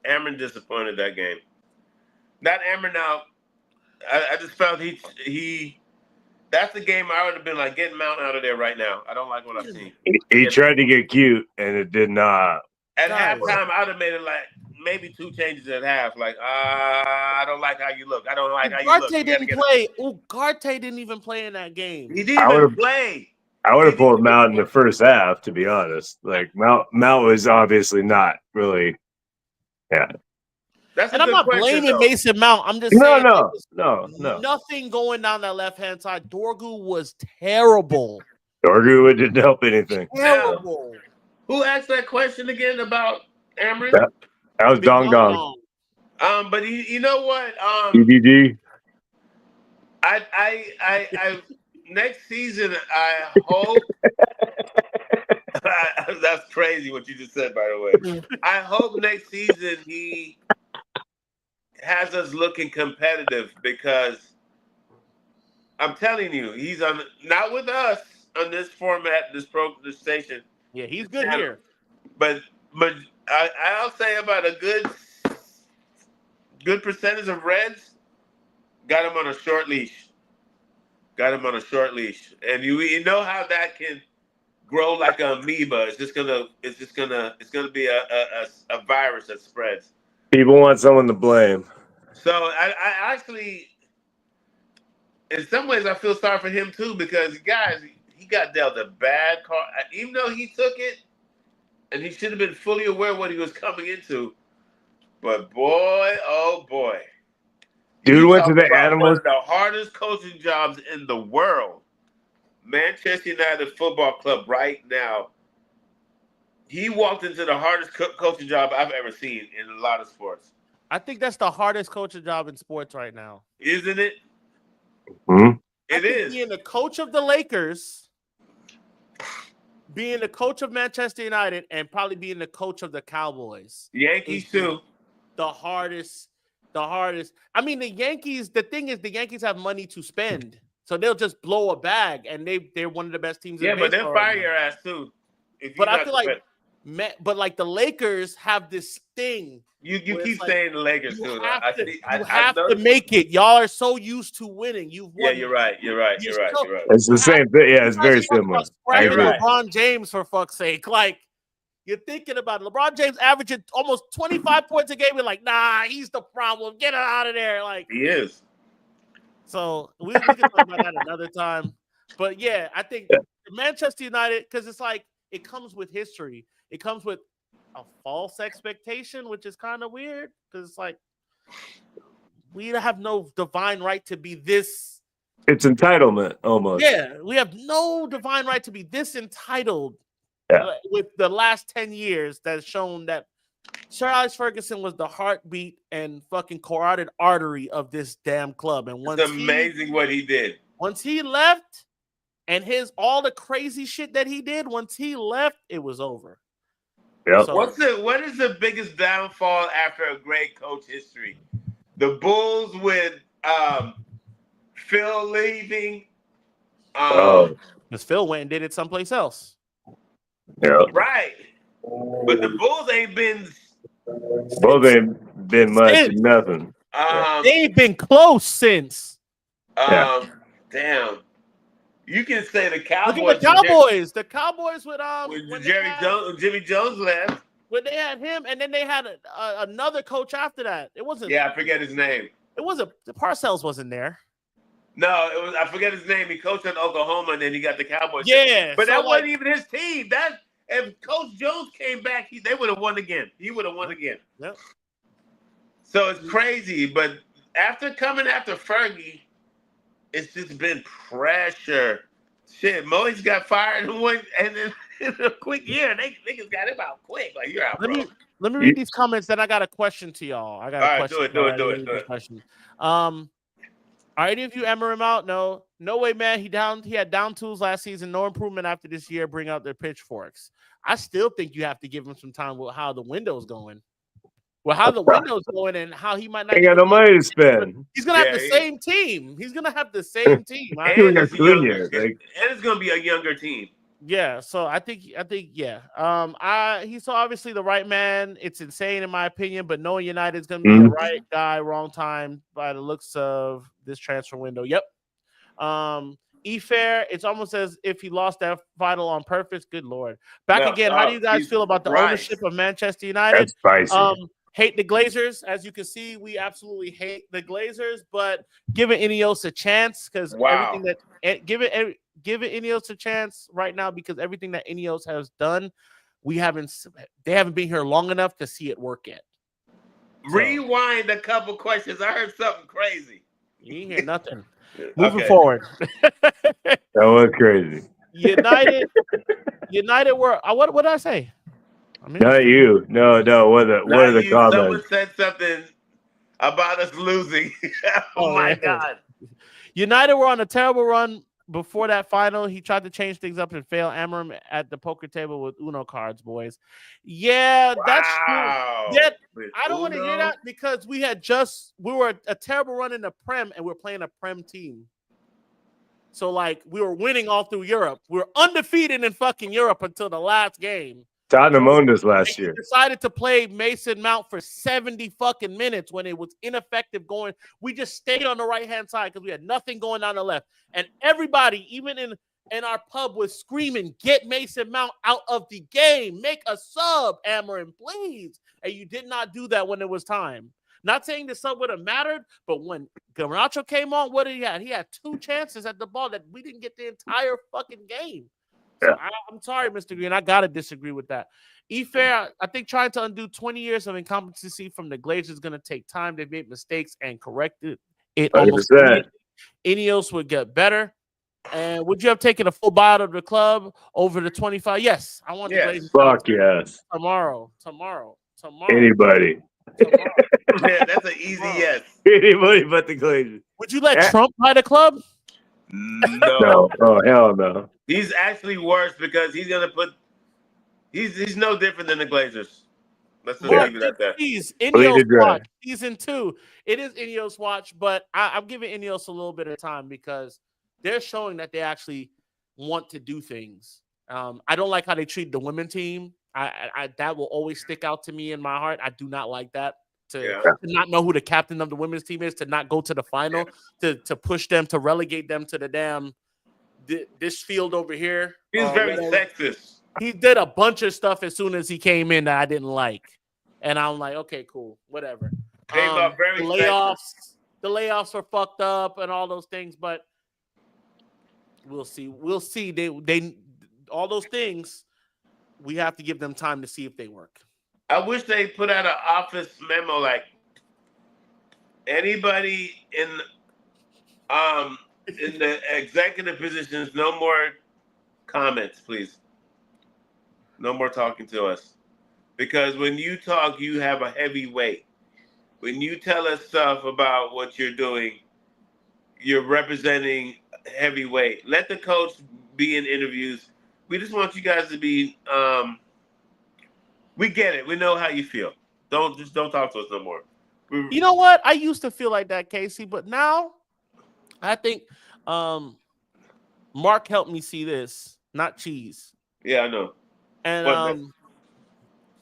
Amarim disappointed that game. Not Amarim out. I just felt he that's the game I would have been like, get Mount out of there right now. I don't like what I've seen. He tried to get cute, and it did not. At halftime, I would have made it like maybe 2 changes at half. Like, I don't like how you look. I don't like how you look. Ugarte didn't play. Ugarte didn't even play in that game. He didn't even play. I would have pulled Mount in the first half, to be honest. Like, Mount was obviously not really, And I'm not blaming Mason Mount. I'm just saying. No. Nothing going down that left-hand side. Dorgu was terrible. Dorgu didn't help anything. Terrible. Who asked that question again about Amarim? That was Dong Dong. But you know what? EDD. I next season I hope. That's crazy what you just said, by the way. I hope next season he has us looking competitive, because I'm telling you, he's not with us on this format, this station. Yeah, he's good here. But I'll say about a good percentage of Reds got him on a short leash. And you know how that can grow like an amoeba. It's gonna be a virus that spreads. People want someone to blame. So I actually, in some ways, I feel sorry for him too because guys, he got dealt a bad card. Even though he took it, and he should have been fully aware of what he was coming into. But boy, oh boy, Dude went to the about one Animals. of the hardest coaching jobs in the world. Manchester United Football Club right now. He walked into the hardest coaching job I've ever seen in a lot of sports. I think that's the hardest coaching job in sports right now. Isn't it? Mm-hmm. It is. Being the coach of the Lakers, being the coach of Manchester United, and probably being the coach of the Cowboys. Yankees too. The hardest. I mean, the Yankees, the thing is, the Yankees have money to spend. So they'll just blow a bag, and they're one of the best teams in baseball. Yeah, but they'll fire your ass too. But I feel like the Lakers have this thing. You keep saying the Lakers too. You have to make it. Y'all are so used to winning. You've won. Yeah, you're right. It's the same thing. Yeah, it's very similar. I agree. LeBron James, for fuck's sake. Like, you're thinking about it. LeBron James averaging almost 25 points a game. You're like, nah, he's the problem. Get him out of there. Like, he is. So we can talk about that another time. But yeah, I think Manchester United, because it's like it comes with history. It comes with a false expectation, which is kind of weird because it's like we have no divine right to be this. It's entitlement almost. Yeah, we have no divine right to be this entitled. With the last 10 years that has shown that Sir Alex Ferguson was the heartbeat and fucking carotid artery of this damn club. And it's amazing what he did. Once he left and all the crazy shit that he did, once he left, it was over. Yep. So, what is the biggest downfall after a great coach history? The Bulls with Phil leaving. Because Phil went and did it someplace else. Yeah. Right. But the Bulls ain't been. Bulls ain't been much of nothing. They've been close since. Damn. You can say the Cowboys. Look at the Cowboys. The Cowboys with Jimmy Jones left. When they had him, and then they had another coach after that. It wasn't. Yeah, I forget his name. It wasn't. Parcells wasn't there. No, it was. I forget his name. He coached at Oklahoma, and then he got the Cowboys. Yeah, but that wasn't even his team. If Coach Jones came back, they would have won again. He would have won again. Yep. So it's crazy, but coming after Fergie, it's just been pressure. Shit, Moe's got fired and then in a quick year, niggas got him out quick. Like, you're out, bro. Let me read these comments. Then I got a question to y'all. I got a question. Do it. Question. Are any of you Emmer him out? No way, man. He had down tools last season. No improvement after this year. Bring out their pitchforks. I still think you have to give him some time with how the window's going. Well, how the window's going and how he might not got no money to spend. He's gonna have the same team. He's gonna have the same team. And it's gonna be a younger team. Yeah, so I think yeah. He's obviously the right man. It's insane in my opinion, but knowing United's gonna be the right guy, wrong time by the looks of this transfer window. Yep. E-Fair, it's almost as if he lost that final on purpose. Good Lord. How do you guys feel about the ownership of Manchester United? That's spicy. Hate the Glazers. As you can see, we absolutely hate the Glazers, but giving Ineos a chance because everything that give it Ineos a chance right now because everything that Ineos has done, they haven't been here long enough to see it work yet. So, rewind a couple questions. I heard something crazy. You didn't hear nothing. Moving forward. That was crazy. United were what did I say? Not you. No. What are the comments? Someone said something about us losing. Oh my God. United were on a terrible run before that final. He tried to change things up and failed. Amram at the poker table with Uno cards, boys. Yeah, that's true. Yeah, I don't want to hear that because we were a terrible run in the Prem and we're playing a Prem team. So like we were winning all through Europe. We were undefeated in fucking Europe until the last game. Tottenham owned us last He year. decided to play Mason Mount for 70 fucking minutes when it was ineffective going. We just stayed on the right-hand side because we had nothing going on the left. And everybody, even in our pub, was screaming, get Mason Mount out of the game. Make a sub, Amarin, please. And you did not do that when it was time. Not saying the sub would have mattered, but when Garnacho came on, what did he have? He had 2 chances at the ball that we didn't get the entire fucking game. So I'm sorry, Mr. Green. I got to disagree with that. Fair, I think trying to undo 20 years of incompetency from the Glazers is going to take time. They've made mistakes and corrected it almost 100%. immediately. Ineos would get better. And would you have taken a full buyout of the club over the 25? Yes. I want the Glazers Fuck yes. tomorrow. Anybody. Yeah, that's an easy yes. Anybody but the Glazers. Would you let Trump buy the club? No. Oh, hell no. He's actually worse because he's gonna put. He's no different than the Glazers. Let's just leave it at that. Please, Ineos watch season 2. It is Ineos watch, but I'm giving Ineos a little bit of time because they're showing that they actually want to do things. I don't like how they treat the women team. I that will always stick out to me in my heart. I do not like that. To not know who the captain of the women's team is, to not go to the final, to push them, to relegate them to the damn this field over here. He's very sexist. He did a bunch of stuff as soon as he came in that I didn't like, and I'm like, okay, cool, whatever. The layoffs are fucked up and all those things, but we'll see. They all those things. We have to give them time to see if they work. I wish they put out an office memo like anybody in the executive positions, no more comments, please. No more talking to us. Because when you talk, you have a heavy weight. When you tell us stuff about what you're doing, you're representing heavy weight. Let the coach be in interviews. We just want you guys to be we get it. We know how you feel. Don't talk to us no more. You know what? I used to feel like that, Casey, but now I think Mark helped me see this, not Cheese. Yeah, I know. And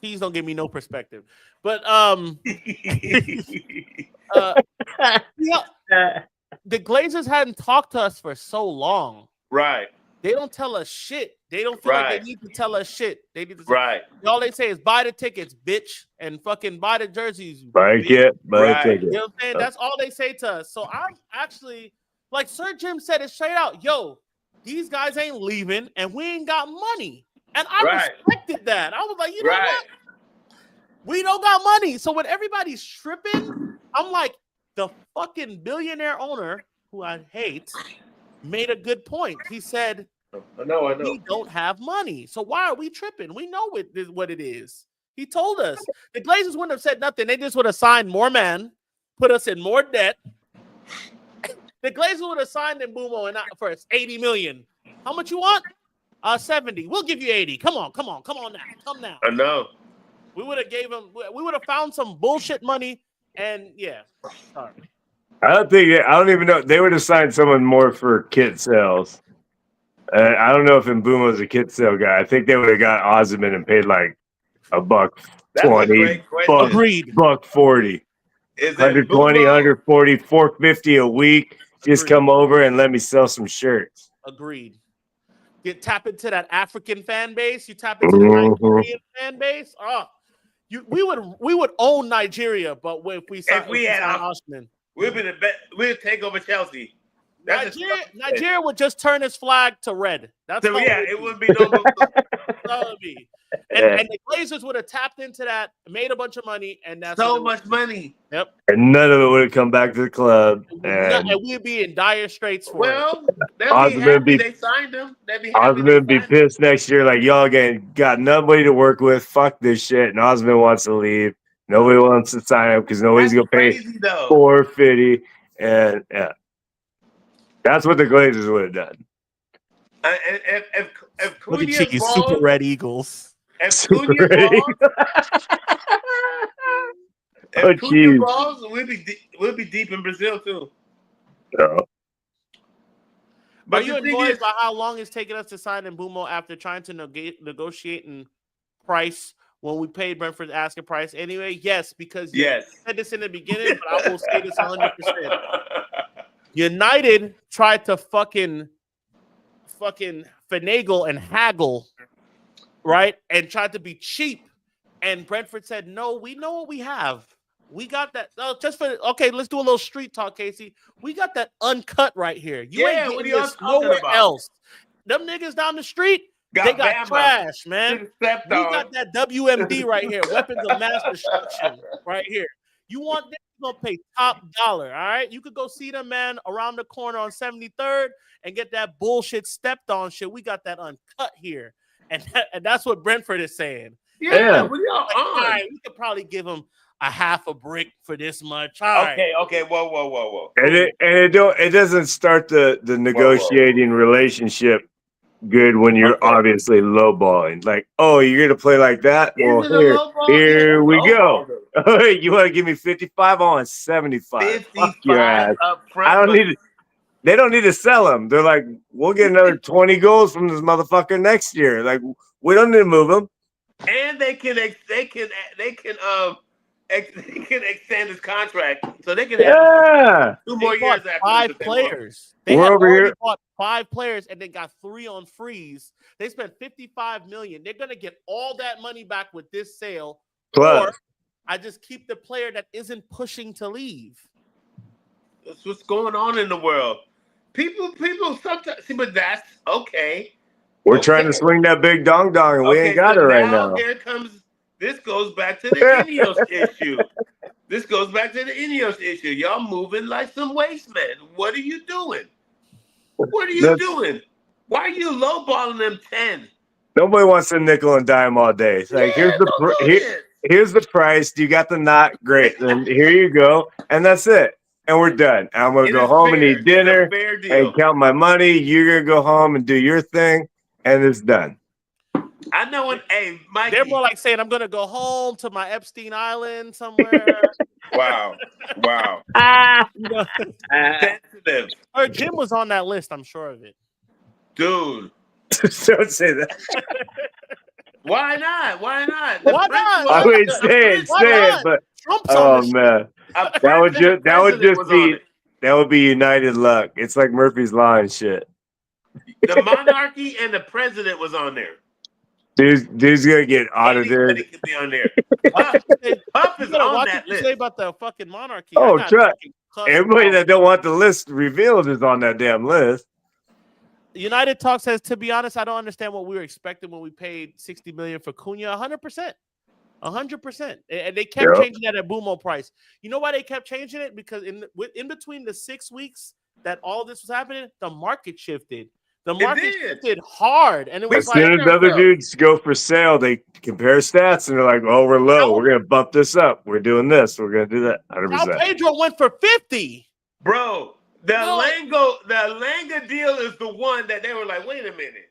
Cheese don't give me no perspective. But the Glazers hadn't talked to us for so long. Right. They don't tell us shit. They don't feel like they need to tell us shit. They need to say, all they say is buy the tickets, bitch, and fucking buy the jerseys. Buy a ticket. You know what I'm saying? That's all they say to us. So I'm actually, like Sir Jim said it straight out, yo, these guys ain't leaving and we ain't got money. And I respected that. I was like, you know what? We don't got money. So when everybody's tripping, I'm like, the fucking billionaire owner, who I hate, made a good point. He said, I know. We don't have money. So why are we tripping? We know what it is. He told us. The Glazers wouldn't have said nothing. They just would have signed more men, put us in more debt. The Glazers would have signed Mbeumo and for $80 million. How much you want? 70. We'll give you 80. Come on now. I know. We would have found some bullshit money, and sorry. I don't even know. They would have signed someone more for kit sales. I don't know if Mbeumo is a kit sale guy. I think they would have got Osimhen and paid like $120, $140, is 120, 140, $450 a week. Just come over and let me sell some shirts. Agreed. You tap into that African fan base. You tap into the Nigerian fan base. We would own Nigeria, but if we had Osimhen, we'd be the best. We'd take over Chelsea. Nigeria would just turn its flag to red. That's so, it wouldn't be no. And the Glazers would have tapped into that, made a bunch of money, and that's so much money. Yep. And none of it would have come back to the club. And we'd be in dire straits for it. They'd be happy they signed him. Osman would be pissed next year, like y'all got nobody to work with. Fuck this shit. And Osman wants to leave. Nobody wants to sign up because nobody's gonna pay $450. And that's what the Glazers would have done. If Cunha balls, Super Red Eagles. If Cunha balls, we'll be deep in Brazil too. No. But you annoyed by how long it's taken us to sign Mbeumo after trying to negotiate and price when we paid Brentford's asking price anyway? Yes, because you Yes. said this in the beginning, but I will say this 100%. United tried to fucking finagle and haggle, right? And tried to be cheap. And Brentford said, no, we know what we have. We got that. Okay, let's do a little street talk, Casey. We got that uncut right here. You ain't what are getting y'all this talking nowhere about? else. Them niggas down the street, they got Bama. trash, man. We Stepped on. got that WMD right here, weapons of mass destruction right here. You want them, you're going to pay top dollar, all right? You could go see them, man, around the corner on 73rd and get that bullshit stepped on shit. We got that uncut here. And that's what Brentford is saying. Yeah. What are y'all on? All right, we could probably give them a half a brick for this much. All right. Okay. Whoa. And it doesn't start the negotiating relationship good when you're obviously lowballing. Like, oh, you're gonna play like that? Well, here we go. You want to give me 55 on 75? 55 Fuck your ass. Up front, I don't need it. They don't need to sell him. They're like, we'll get another 20 goals from this motherfucker next year. Like, we don't need to move him. And they can extend his contract, so they can have 2 more years after 5 players. They We're have over already here. bought 5 players and they got 3 on freeze. They spent $55 million. They're gonna get all that money back with this sale. Plus, or I just keep the player that isn't pushing to leave. That's what's going on in the world. People sometimes see, but that's okay. we're trying to swing that big dong and we ain't got it right now. Here comes. This goes back to the Ineos issue. This goes back to the Ineos issue. Y'all moving like some waste men. What are you doing? What are you doing? Why are you lowballing them 10? Nobody wants to nickel and dime all day. It's like, here's the price. You got the knot. Great. Then here you go. And that's it. And we're done. And I'm going to go home and eat dinner and count my money. You're going to go home and do your thing. And it's done. I know when, Mikey. They're more like saying, I'm going to go home to my Epstein Island somewhere. Wow. Sensitive. Or Jim was on that list, I'm sure of it. Dude. Don't say that. Why not? Why not? I would say it, but Trump's on this man. That would be United luck. It's like Murphy's Law and shit. The monarchy and the president was on there. Dude's gonna get audited. Anybody could be on there. Puff is on that list. Say about the fucking monarchy. Oh, trust. Everybody that don't want the list revealed is on that damn list. United Talk says, to be honest, I don't understand what we were expecting when we paid $60 million for Cunha. 100%. 100%. And they kept changing that at Mbeumo price. You know why they kept changing it? Because in between the 6 weeks that all this was happening, the market shifted. The market shifted hard. And it was as soon as other dudes go for sale, they compare stats and they're like, oh, we're low. We're going to bump this up. We're doing this. We're going to do that. 100%. Now Pedro went for 50. Bro, the Langa deal is the one that they were like, wait a minute.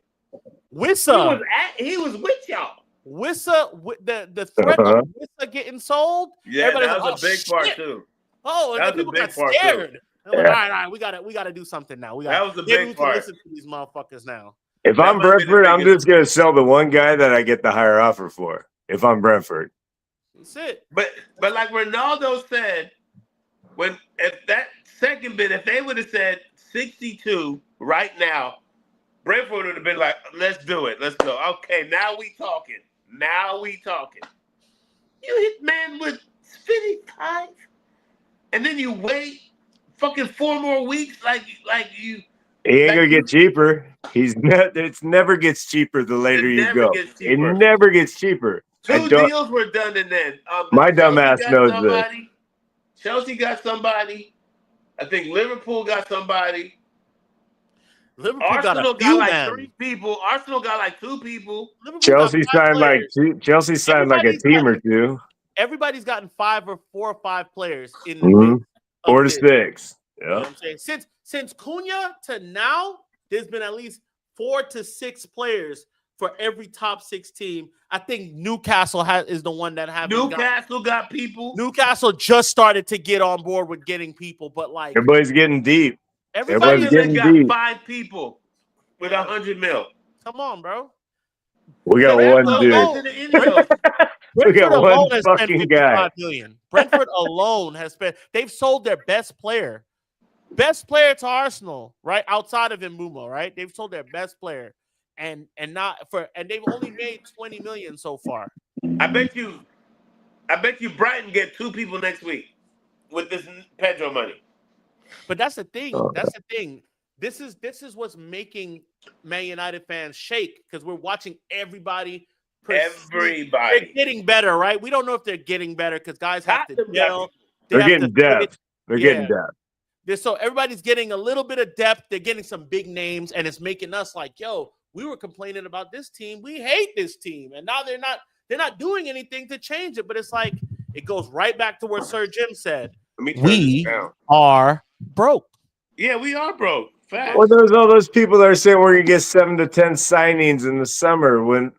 Wissa. He was with y'all. Wissa, the threat of Wissa getting sold. Yeah, that was a big part too. Oh, and that was people a big got part scared. too. Like, all right, we gotta do something now. That was a big part. Listen to these motherfuckers now. If I'm Brentford, I'm just gonna sell the one guy that I get the higher offer for. If I'm Brentford, that's it. But like Ronaldo said, if that second bid, if they would have said 62 right now, Brentford would have been like, let's do it. Let's go. Okay, now we talking. You hit man with 55, and then you wait fucking 4 more weeks, like you. He ain't gonna get cheaper. It never gets cheaper the later you go. It never gets cheaper. 2 deals were done, and then my dumb ass knows this. Chelsea got somebody. I think Liverpool got somebody. Arsenal got like 3 people. Arsenal got like 2 people. Chelsea signed like 2. Chelsea signed like a team or 2. Everybody's gotten 4 or 5 players in 4 to 6. Yeah. You know what I'm saying? Since Cunha to now, there's been at least 4 to 6 players for every top 6 team. I think Newcastle is the one that have Newcastle got people. Newcastle just started to get on board with getting people, but like everybody's getting deep. Everybody's got 5 people with 100 mil. Come on, bro. We got That one goes dude. back to the Indios. We Brentford got one alone has spent fucking guy. 55 million. Brentford alone has spent. They've sold their best player to Arsenal, right? Outside of Mbeumo, right? They've sold their best player, and they've only made 20 million so far. I bet you Brighton get 2 people next week with this Pedro money. But that's the thing. That's the thing. This is what's making Man United fans shake because we're watching everybody. They're getting better, right? We don't know if they're getting better because guys have to gel. They're getting depth. They're getting depth. So everybody's getting a little bit of depth. They're getting some big names, and it's making us like, yo, we were complaining about this team. We hate this team, and now they're not doing anything to change it. But it's like it goes right back to what Sir Jim said. We are broke. Yeah, we are broke. Facts. Well, there's all those people that are saying we're gonna get 7 to 10 signings in the summer. When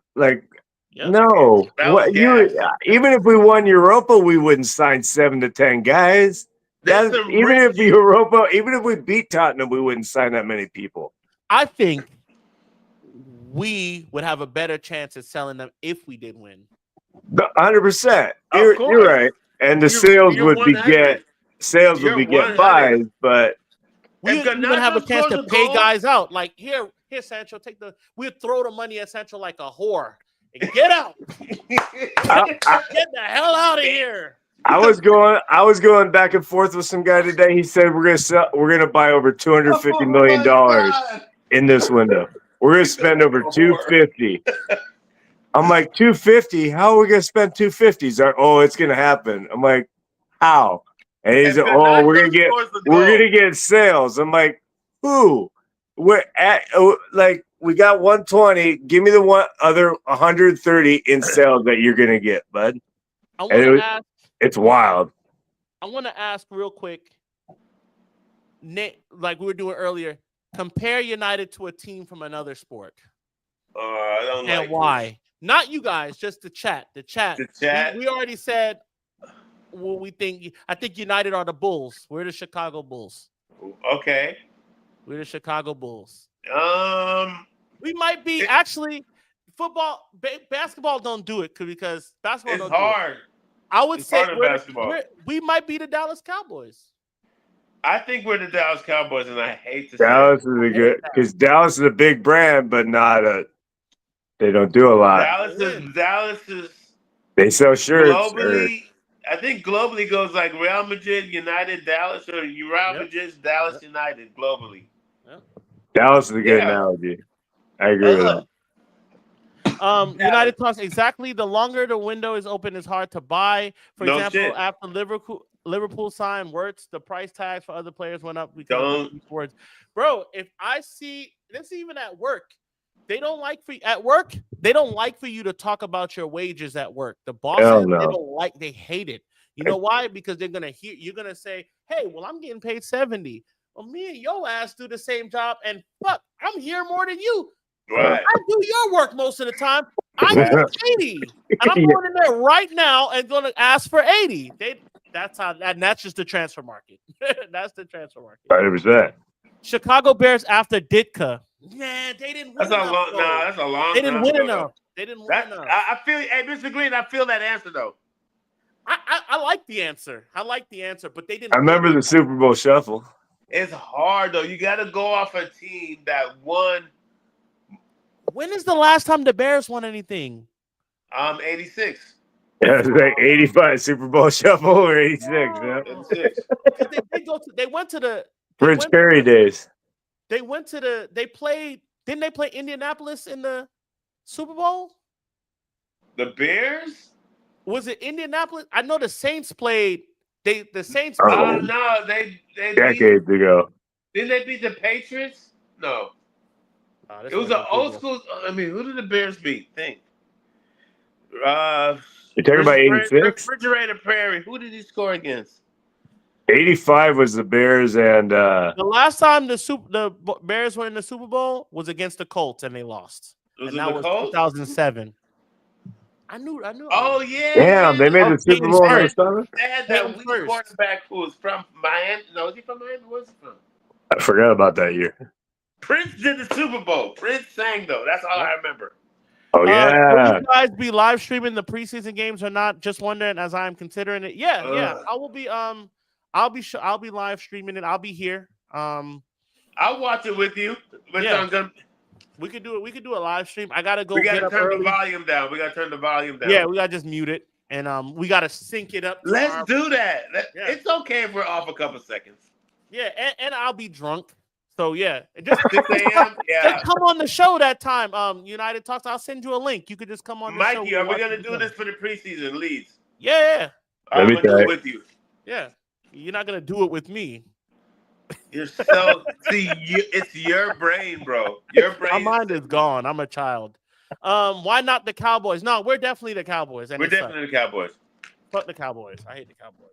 no, what even if we won Europa, we wouldn't sign 7 to 10 guys. Even if we beat Tottenham, we wouldn't sign that many people. I think we would have a better chance at selling them if we did win. 100%. You're right, and the sales would beget 5, but we would even have a chance to pay guys out. Like here, Sancho, we'd throw the money at Sancho like a whore. And get out! Get the hell out of here! I was going back and forth with some guy today. He said we're gonna buy over $250 million in this window. We're gonna spend over 250. I'm like 250. How are we gonna spend 250? He's like, oh, it's gonna happen. I'm like, how? And he's like, oh, we're gonna get sales. I'm like, who? We're at we got 120. Give me the other 130 in sales that you're gonna get, bud. It's wild. I want to ask real quick, like we were doing earlier. Compare United to a team from another sport. I don't and why? This. Not you guys, just the chat. The chat. We already said what we think. I think United are the Bulls. We're the Chicago Bulls. Okay. We're the Chicago Bulls. We might be actually football, basketball don't do it because basketball it's don't hard. Do it. I would say we might be the Dallas Cowboys. I think we're the Dallas Cowboys, and I hate to Dallas is a good because Dallas is a big brand, but not a. They don't do a lot. Dallas is. They sell shirts. Globally, I think globally goes like Real Madrid, United, Dallas, or Real Madrid, Dallas, United globally. Yep. Dallas is a good analogy. I agree with that. United talks exactly. The longer the window is open, it's hard to buy. For example, after Liverpool signed Wirtz, the price tags for other players went up because of words. Bro, if I see this even at work, they don't like for you to talk about your wages at work. The bosses, they hate it. You know why? Because you're gonna say, hey, well, I'm getting paid 70. Well, me and your ass do the same job, and fuck, I'm here more than you. Right. I do your work most of the time. I get 80, and I'm going in there right now and going to ask for 80. That's just the transfer market. That's the transfer market. 100%. Chicago Bears after Ditka. Man, they didn't win enough. That's a long. They didn't win enough. I feel. Hey, Mr. Green, I feel that answer though. I like the answer. But they didn't. I remember the Super Bowl shuffle. It's hard though. You got to go off a team that won. When is the last time the Bears won anything? 86. Yeah, it was like 85 Super Bowl shuffle or 86. Yeah. 86. They went to the Rich Perry days. They played. Didn't they play Indianapolis in the Super Bowl? The Bears? Was it Indianapolis? I know the Saints played. The Saints. No, they decades ago. Didn't they beat the Patriots? No. It was an old school. I mean, who did the Bears beat? Think. You're talking about 86? Refrigerator Prairie. Who did he score against? 85 was the Bears, and the last time the Bears were in the Super Bowl was against the Colts, and they lost. Was that was 2007. I knew. Oh yeah. Damn, they made the Super Bowl in 07? They had that weak quarterback who was from Miami. No, is he from Miami? Where's he from? I forgot about that year. Prince did the Super Bowl. Prince sang though. That's all I remember. Oh Will yeah. you guys be live streaming the preseason games or not? Just wondering, as I'm considering it. Yeah. I will be. I'll be live streaming it. I'll be here. I'll watch it with you. But Yeah. I'm gonna, We could do it. We could do a live stream. I gotta we go got get to up turn the early. volume down. We got to turn the volume down. Yeah, we gotta just mute it, and we gotta sync it up. Let's do that. Yeah. It's okay if we're off a couple seconds. Yeah, and I'll be drunk. So yeah, just 6 a.m. Yeah. just come on the show that time. United Talks. I'll send you a link. You could just come on the show. Mikey, are we gonna do this for the preseason leads? Yeah. I'm gonna do it with you. Yeah. You're not gonna do it with me. You're so it's your brain, bro. Your brain. My mind is gone. I'm a child. Why not the Cowboys? No, we're definitely the Cowboys. We're definitely the Cowboys. Fuck the Cowboys. I hate the Cowboys.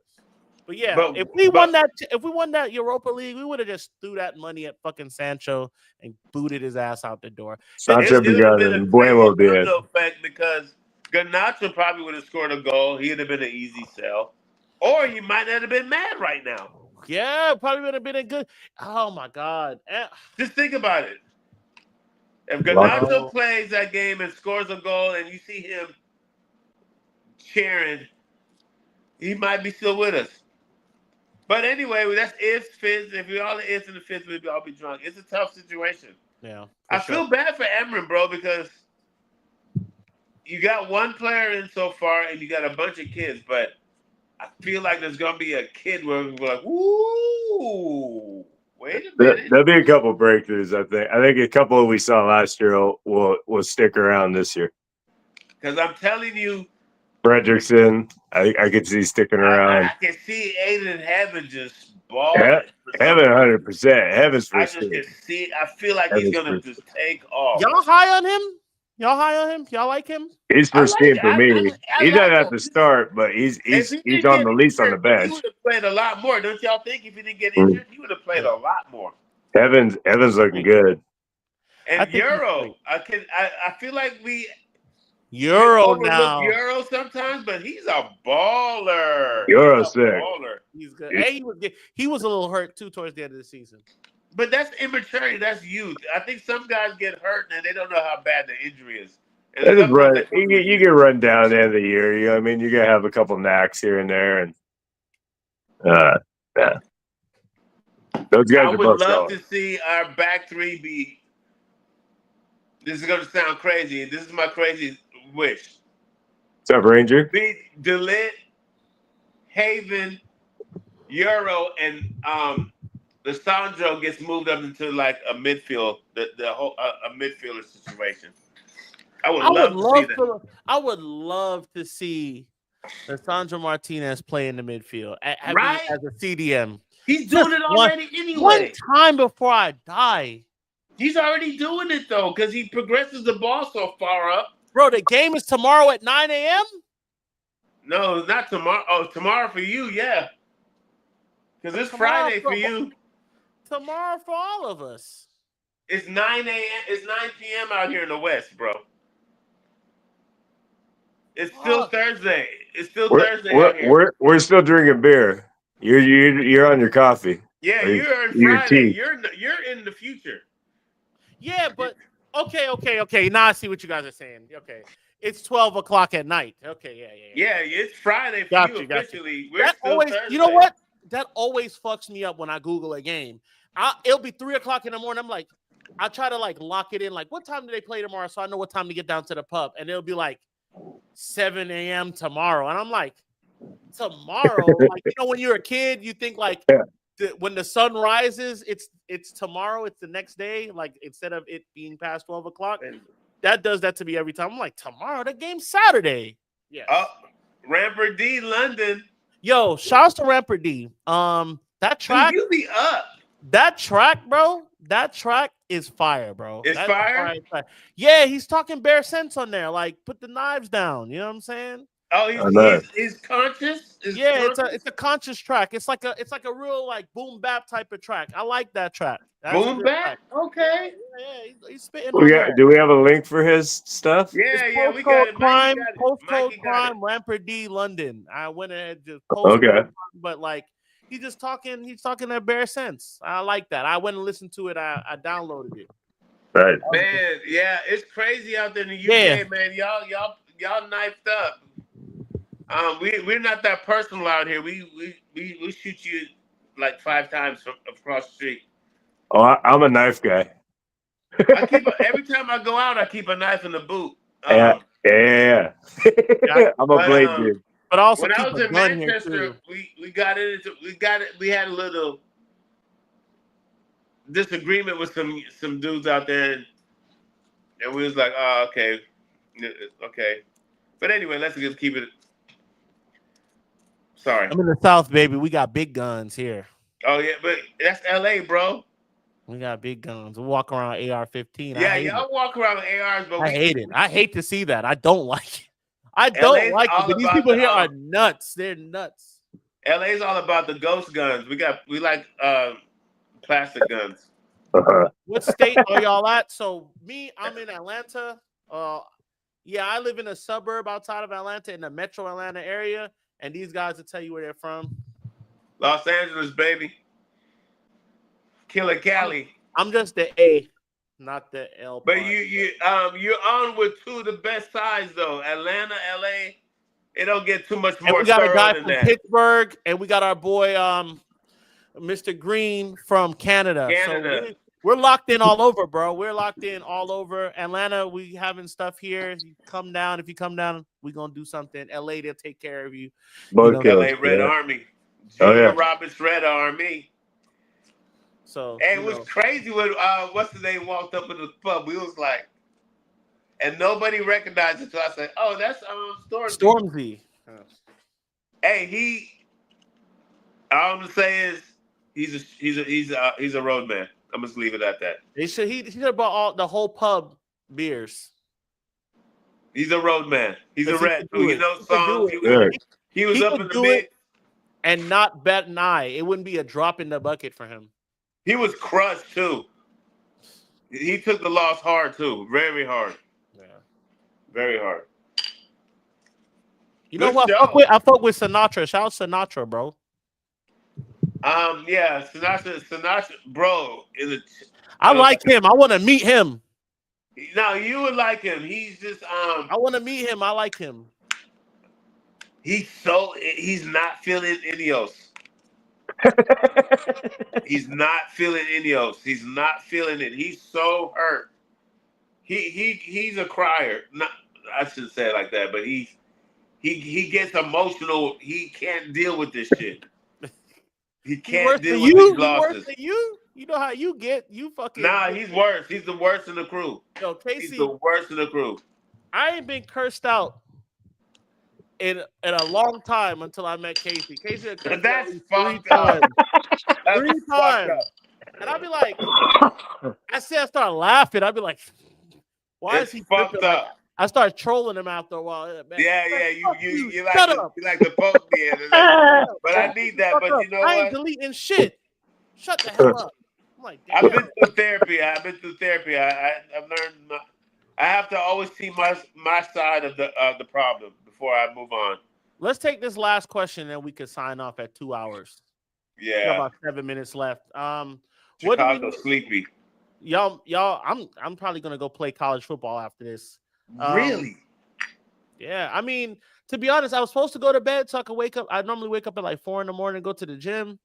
But yeah, if we won that Europa League, we would have just threw that money at fucking Sancho and booted his ass out the door. Sancho begun and Mbeumo did. Effect because Garnacho probably would have scored a goal. He'd have been an easy sell, or he might not have been mad right now. Yeah, probably would have been a good. Oh my god! Just think about it. If Garnacho plays that game and scores a goal, and you see him cheering, he might be still with us. But anyway, that's ifs, fits. If we all the ifs and the fits, we'd all be drunk. It's a tough situation. Yeah, I feel bad for Emran, bro, because you got one player in so far, and you got a bunch of kids. But I feel like there's gonna be a kid where we're like, "Ooh, wait a minute." There'll be a couple breakthroughs. I think a couple we saw last year will stick around this year. Because I'm telling you. Fredrickson, I could see sticking around. I can see Aiden Heaven just balling. Heaven 100%. Heaven's for sure. I feel like he's gonna just take off. Y'all high on him? Y'all like him? He's first team for me. He's not at the start, but he's on the least on the bench. He would have played a lot more, don't y'all think? If he didn't get injured, he would have played a lot more. Evans looking good. And Euro, I feel like we now. Euro sometimes, but he's a baller. Euro's sick. He's good. Hey, he was a little hurt too towards the end of the season. But that's immaturity. That's youth. I think some guys get hurt and they don't know how bad the injury is. You get run down at the end of the year. You know what I mean? You gotta have a couple knacks here and there, and yeah. Those guys I would love to see our back three be. This is going to sound crazy. This is my crazy wish. What's up, Ranger? Be DeLitt, Haven, Euro, and Lissandro gets moved up into like a midfield, the whole a midfielder situation. I would love to see that. I would love to see Lissandro Martinez play in the midfield, right? As a CDM. He's doing it already anyway. One time before I die. He's already doing it though, because he progresses the ball so far up. Bro, the game is tomorrow at 9 a.m. No, not tomorrow. Oh, tomorrow for you, yeah. Because it's Friday for you. Tomorrow for all of us. It's 9 a.m. It's 9 p.m. out here in the West, bro. It's still Thursday. It's still Thursday out here. We're still drinking beer. You're on your coffee. Yeah, you're on Friday. You're in the future. Yeah, but okay. Now I see what you guys are saying. Okay, it's 12 o'clock at night. Okay, yeah. It's Friday for you officially. We're still Thursday. You know what? That always fucks me up when I Google a game. It'll be 3 o'clock in the morning. I'm like, I try to like lock it in. Like, what time do they play tomorrow? So I know what time to get down to the pub. And it'll be like 7 a.m. tomorrow. And I'm like, tomorrow? Like, you know, when you're a kid, you think like when the sun rises, it's tomorrow. It's the next day. Like instead of it being past 12 o'clock, that does that to me every time. I'm like, tomorrow, the game's Saturday. Yeah. Rampart D, London. Yo, shouts to Rampart D. That track. Dude, you be up. That track, bro. That track is fire, bro. It's fire? Yeah, he's talking bare sense on there. Like, put the knives down. You know what I'm saying? Oh, he's conscious. It's a conscious track. It's like a real like boom bap type of track. I like that track. Boom bap. Okay. Yeah, he's spitting. Do we have a link for his stuff? Yeah, we got it. Postcode crime, Rampart D, London. I went ahead just posted, but like he's just talking. He's talking that bare sense. I like that. I went and listened to it. I downloaded it. Right. Man, yeah, it's crazy out there in the Yeah. UK, man. Y'all knifed up. We're not that personal out here. We shoot you like 5 times from across the street. Oh, I'm a knife guy. Every time I go out, I keep a knife in the boot. Yeah. I'm a But blade dude. But also when I keep was a in gun here Manchester, too. we had a little disagreement with some dudes out there, and we was like, oh, okay. But anyway, let's just keep it. Sorry. I'm in the South, baby. We got big guns here. Oh yeah, but that's LA, bro. We got big guns. We walk around AR-15. Yeah, y'all walk around with ARs, but I hate it. I hate to see that. I don't like it. I don't LA's like it. all But these about people the, here are nuts. They're nuts. LA's all about the ghost guns. We like plastic guns. What state are y'all at? So I'm in Atlanta. Yeah, I live in a suburb outside of Atlanta in the metro Atlanta area. And these guys will tell you where they're from. Los Angeles, baby. Killer Cali. I'm just the A, not the L But part. you're on with two of the best sides though. Atlanta, LA. It don't get too much And more we got a thorough guy than from that. Pittsburgh, and we got our boy Mr. Green from Canada. So we're locked in all over, bro. We're locked in all over. Atlanta, we having stuff here. You come down. If you come down, we're gonna do something. LA, they'll take care of you. LA Red Army. Julia Roberts Red Army. So it was crazy when what's the name walked up in the pub. We was like, and nobody recognized it. So I said, "Oh, that's Stormzy." Hey, all I'm gonna say is he's a road man. I'm just leave it at that. He should have bought the whole pub beers. He's a road man. He's a red. He songs. He was up in the mix and not bet an eye. It wouldn't be a drop in the bucket for him. He was crushed too. He took the loss hard too, very hard. Yeah, very hard. You know what? I fuck with Sinatra. Shout out Sinatra, bro. Yeah, Sinatra, bro. I like him. I want to meet him. No, you would like him. He's just I want to meet him. I like him. He's not feeling Ineos. He's not feeling Ineos. He's not feeling it. He's so hurt. He's a crier. Not, I shouldn't say it like that, but he gets emotional. He can't deal with this shit. He can't deal with these losses. Worse than you? You know how you get. You fucking. Nah, he's worse. He's the worst in the crew. Yo, Casey. He's the worst in the crew. I ain't been cursed out in a long time until I met Casey. Casey had cursed that's me 3 times. That's 3 times. And I'd be like, I start laughing. I'd be like, why is he fucked up? Like, I start trolling him after a while. Man, yeah. You like to poke me in. But I need that. But you know what? I ain't deleting shit. Shut the hell up. I'm like, damn. I've been through therapy. I've learned. I have to always see my side of the problem before I move on. Let's take this last question, and we could sign off at 2 hours. Yeah, about 7 minutes left. Chicago sleepy. Y'all. I'm probably gonna go play college football after this. Really? Yeah. I mean, to be honest, I was supposed to go to bed so I could wake up. I normally wake up at like 4 a.m. and go to the gym,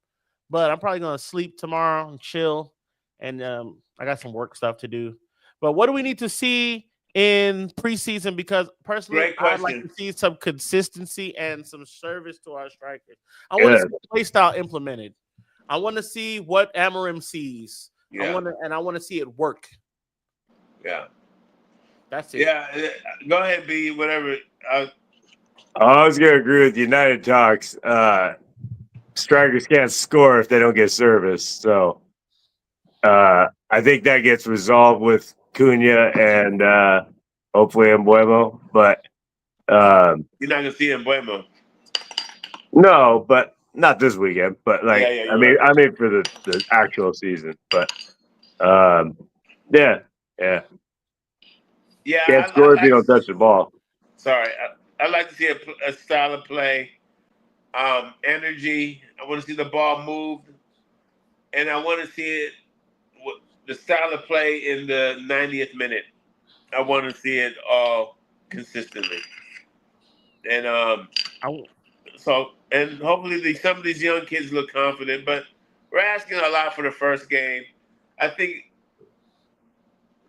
but I'm probably gonna sleep tomorrow and chill. And I got some work stuff to do. But what do we need to see in preseason? Because personally, I'd like to see some consistency and some service to our strikers. I want to see the play style implemented. I want to see what Amorim sees. Yeah. I want to see it work. Yeah. That's it. Yeah. Go ahead, B. Whatever. I was going to agree with United Talks. Strikers can't score if they don't get service. So I think that gets resolved with Cunha and hopefully Mbeumo. But you're not going to see Mbeumo. No, but not this weekend. But like, I mean for the actual season. But yeah. Yeah, can't score if you don't touch the ball. Sorry, I like to see a style of play, energy. I want to see the ball moved, and I want to see it the style of play in the 90th minute. I want to see it all consistently, and and hopefully some of these young kids look confident. But we're asking a lot for the first game. I think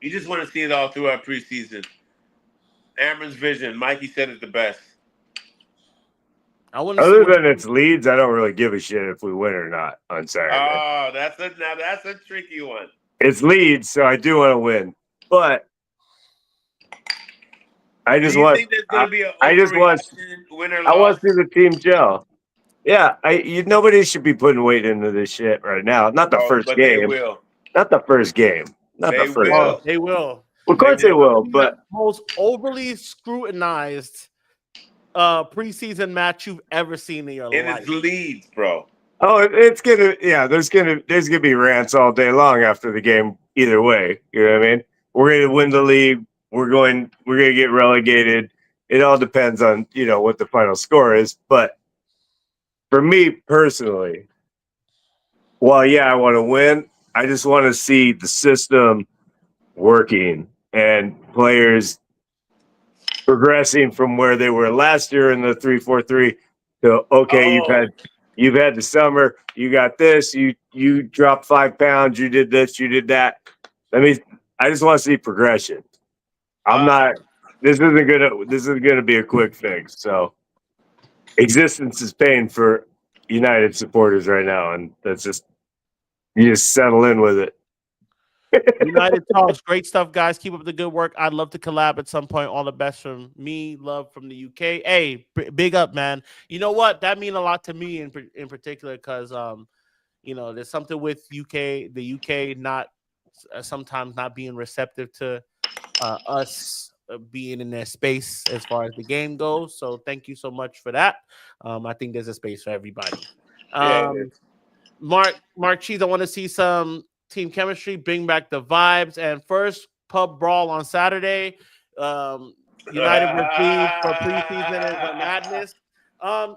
you just want to see it all throughout preseason. Aaron's vision, Mikey said it the best. Other than its leads, I don't really give a shit if we win or not on Saturday. Oh, that's a tricky one. It's leads, so I do want to win, but I just want. Think there's going to be an I just want. Win or I want loss? to see the team gel. Yeah, nobody should be putting weight into this shit right now. Not the first but game. They will. Not the first game. Not they the first. Will. They will. Of course they will. But most overly scrutinized preseason match you've ever seen in your life. And it's leads, bro. Oh, it's gonna. Yeah, there's gonna be rants all day long after the game. Either way, you know what I mean. We're gonna win the league. We're gonna get relegated. It all depends on what the final score is. But for me personally, while I want to win, I just want to see the system working and players progressing from where they were last year in the 3-4-3 to you've had the summer, you got this, you dropped 5 pounds, you did this, you did that. I just want to see progression. This isn't gonna be a quick fix. So existence is pain for United supporters right now, and that's just you just settle in with it. United Talks, great stuff, guys. Keep up the good work. I'd love to collab at some point. All the best from me. Love from the UK. Hey, big up, man. You know what? That means a lot to me in particular because, there's something with the UK not sometimes not being receptive to us being in their space as far as the game goes. So thank you so much for that. I think there's a space for everybody. Mark Cheese, I want to see some team chemistry, bring back the vibes, and first pub brawl on Saturday. United versus for preseason is a madness. We're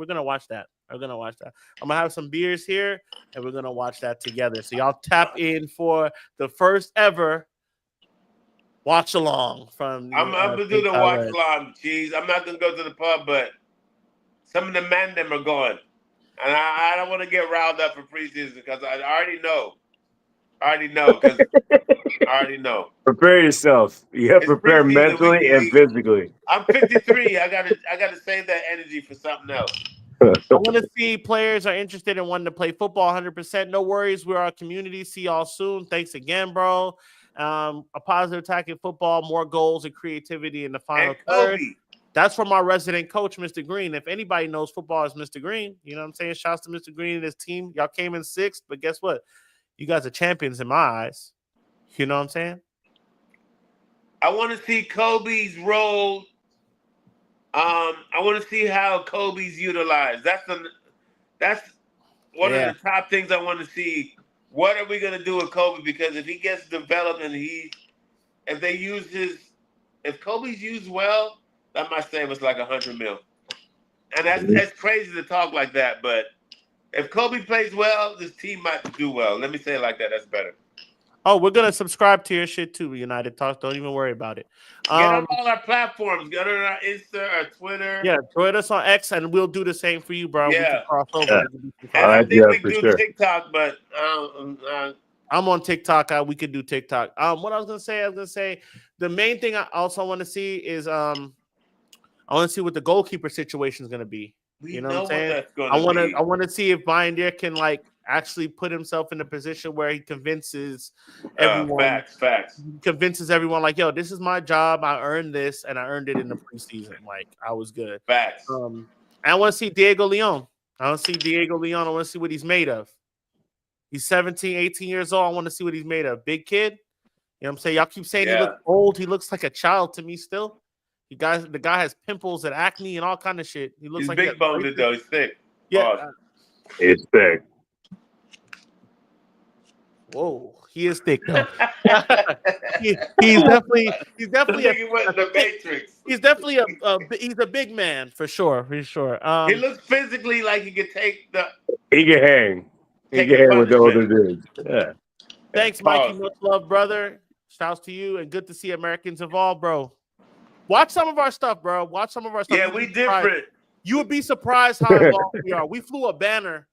gonna watch that. I'm gonna watch that. I'm gonna have some beers here, and we're gonna watch that together. So y'all tap in for the first ever watch along from. I'm gonna do the watch along, Cheese. I'm not gonna go to the pub, but some of the men them are going. And I don't want to get riled up for preseason because I already know. Because I already know. Prepare yourself. You have to prepare mentally and physically. I'm 53. I gotta save that energy for something else. I want to see players are interested in wanting to play football 100%. No worries. We're our community. See y'all soon. Thanks again, bro. A positive attacking football, more goals and creativity in the final third. That's from our resident coach, Mr. Green. If anybody knows football, is Mr. Green. You know what I'm saying? Shouts to Mr. Green and his team. Y'all came in 6th, but guess what? You guys are champions in my eyes. You know what I'm saying? I want to see Kobe's role. I want to see how Kobe's utilized. That's one of the top things I want to see. What are we going to do with Kobe? Because if he gets developed and if Kobe's used well, that might save us like $100 million. And that's crazy to talk like that, but if Kobe plays well, this team might do well. Let me say it like that. That's better. Oh, we're going to subscribe to your shit too, United Talk. Don't even worry about it. Get on all our platforms. Get on our Insta, our Twitter. Yeah, tweet us on X, and we'll do the same for you, bro. Yeah. We can cross over. Yeah. And I think we can do TikTok, but I'm on TikTok. We could do TikTok. What I was going to say, the main thing I also want to see is I want to see what the goalkeeper situation is going to be. You know what I'm saying? I want to see if Brian Deere can actually put himself in a position where he convinces everyone. Facts. Convinces everyone yo, this is my job. I earned this, and I earned it in the preseason. I was good. Facts. And I want to see Diego Leon. I want to see what he's made of. He's 17, 18 years old. I want to see what he's made of. Big kid. You know what I'm saying? Y'all keep saying he looks old. He looks like a child to me still. The guy has pimples and acne and all kind of shit. He looks he's big boned though. He's thick. Yeah, he's thick. Whoa, he is thick though. He's definitely He went in the Matrix. he's definitely he's a big man for sure. He looks physically like he could take the. He can hang. He Take can the hang with the older punishment. dudes. Yeah. Thanks, Mikey. Much love, brother. Shouts to you, and good to see Americans Evolve, bro. Watch some of our stuff, bro. Watch some of our stuff. Yeah, we different. You would be surprised how involved we are. We flew a banner.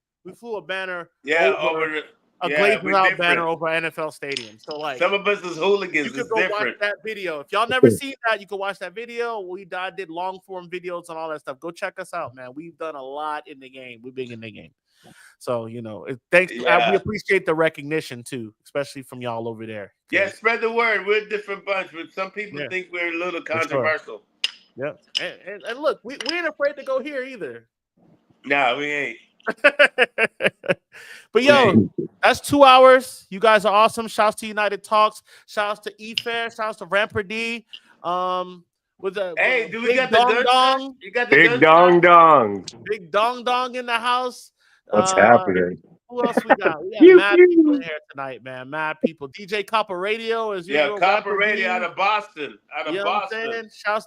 Yeah, over a yeah, glazed we out different. banner over NFL Stadium. So like, some of us is hooligans. you could It's go different. watch that video. If y'all never seen that, you can watch that video. I did long form videos and all that stuff. Go check us out, man. We've done a lot in the game. We're big in the game. So thanks. Yeah. We appreciate the recognition too, especially from y'all over there. Yeah, spread the word. We're a different bunch, but some people think we're a little controversial. Yeah, and look, we ain't afraid to go here either. Nah, we ain't. But yo, that's 2 hours. You guys are awesome. Shouts to United Talks. Shouts to E-Fair. Shouts to Ramper D. With the Do we got the dong gun dong? You got the Big gun dong dong. Big dong dong in the house. What's happening? Who else we got? We got mad people in here tonight, man. Mad people. DJ Copper Radio is Copper Radio out of Boston. You know what I'm saying? Shouts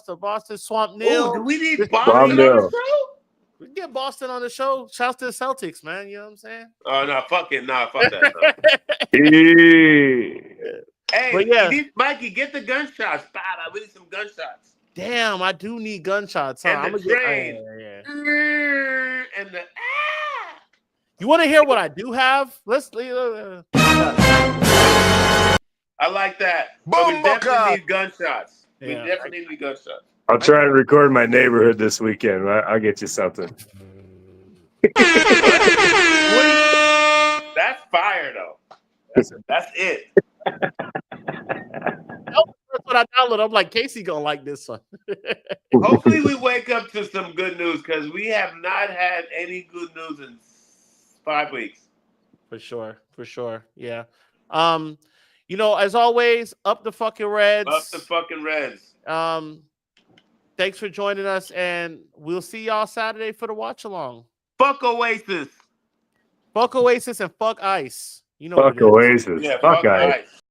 to Boston. Swamp Neil. Do we need Boston on the show? We can get Boston on the show. Shouts to the Celtics, man. You know what I'm saying? Oh no, fuck it. Nah, fuck that. Hey, but yeah. Mikey, get the gunshots. I need some gunshots. Damn, I do need gunshots. Huh? And the train. And the You want to hear what I do have? Let's. I like that. But we definitely need gunshots. We definitely need gunshots. I'll try and record my neighborhood this weekend. I'll get you something. That's fire, though. That's it. That's what I downloaded. I'm like, Casey gonna like this one. Hopefully, we wake up to some good news because we have not had any good news in 5 weeks. For sure. Yeah. As always, up the fucking Reds. Up the fucking Reds. Thanks for joining us, and we'll see y'all Saturday for the watch along. Fuck Oasis. Fuck Oasis and fuck Ice. You know fuck what it is. Oasis. Yeah, fuck Ice.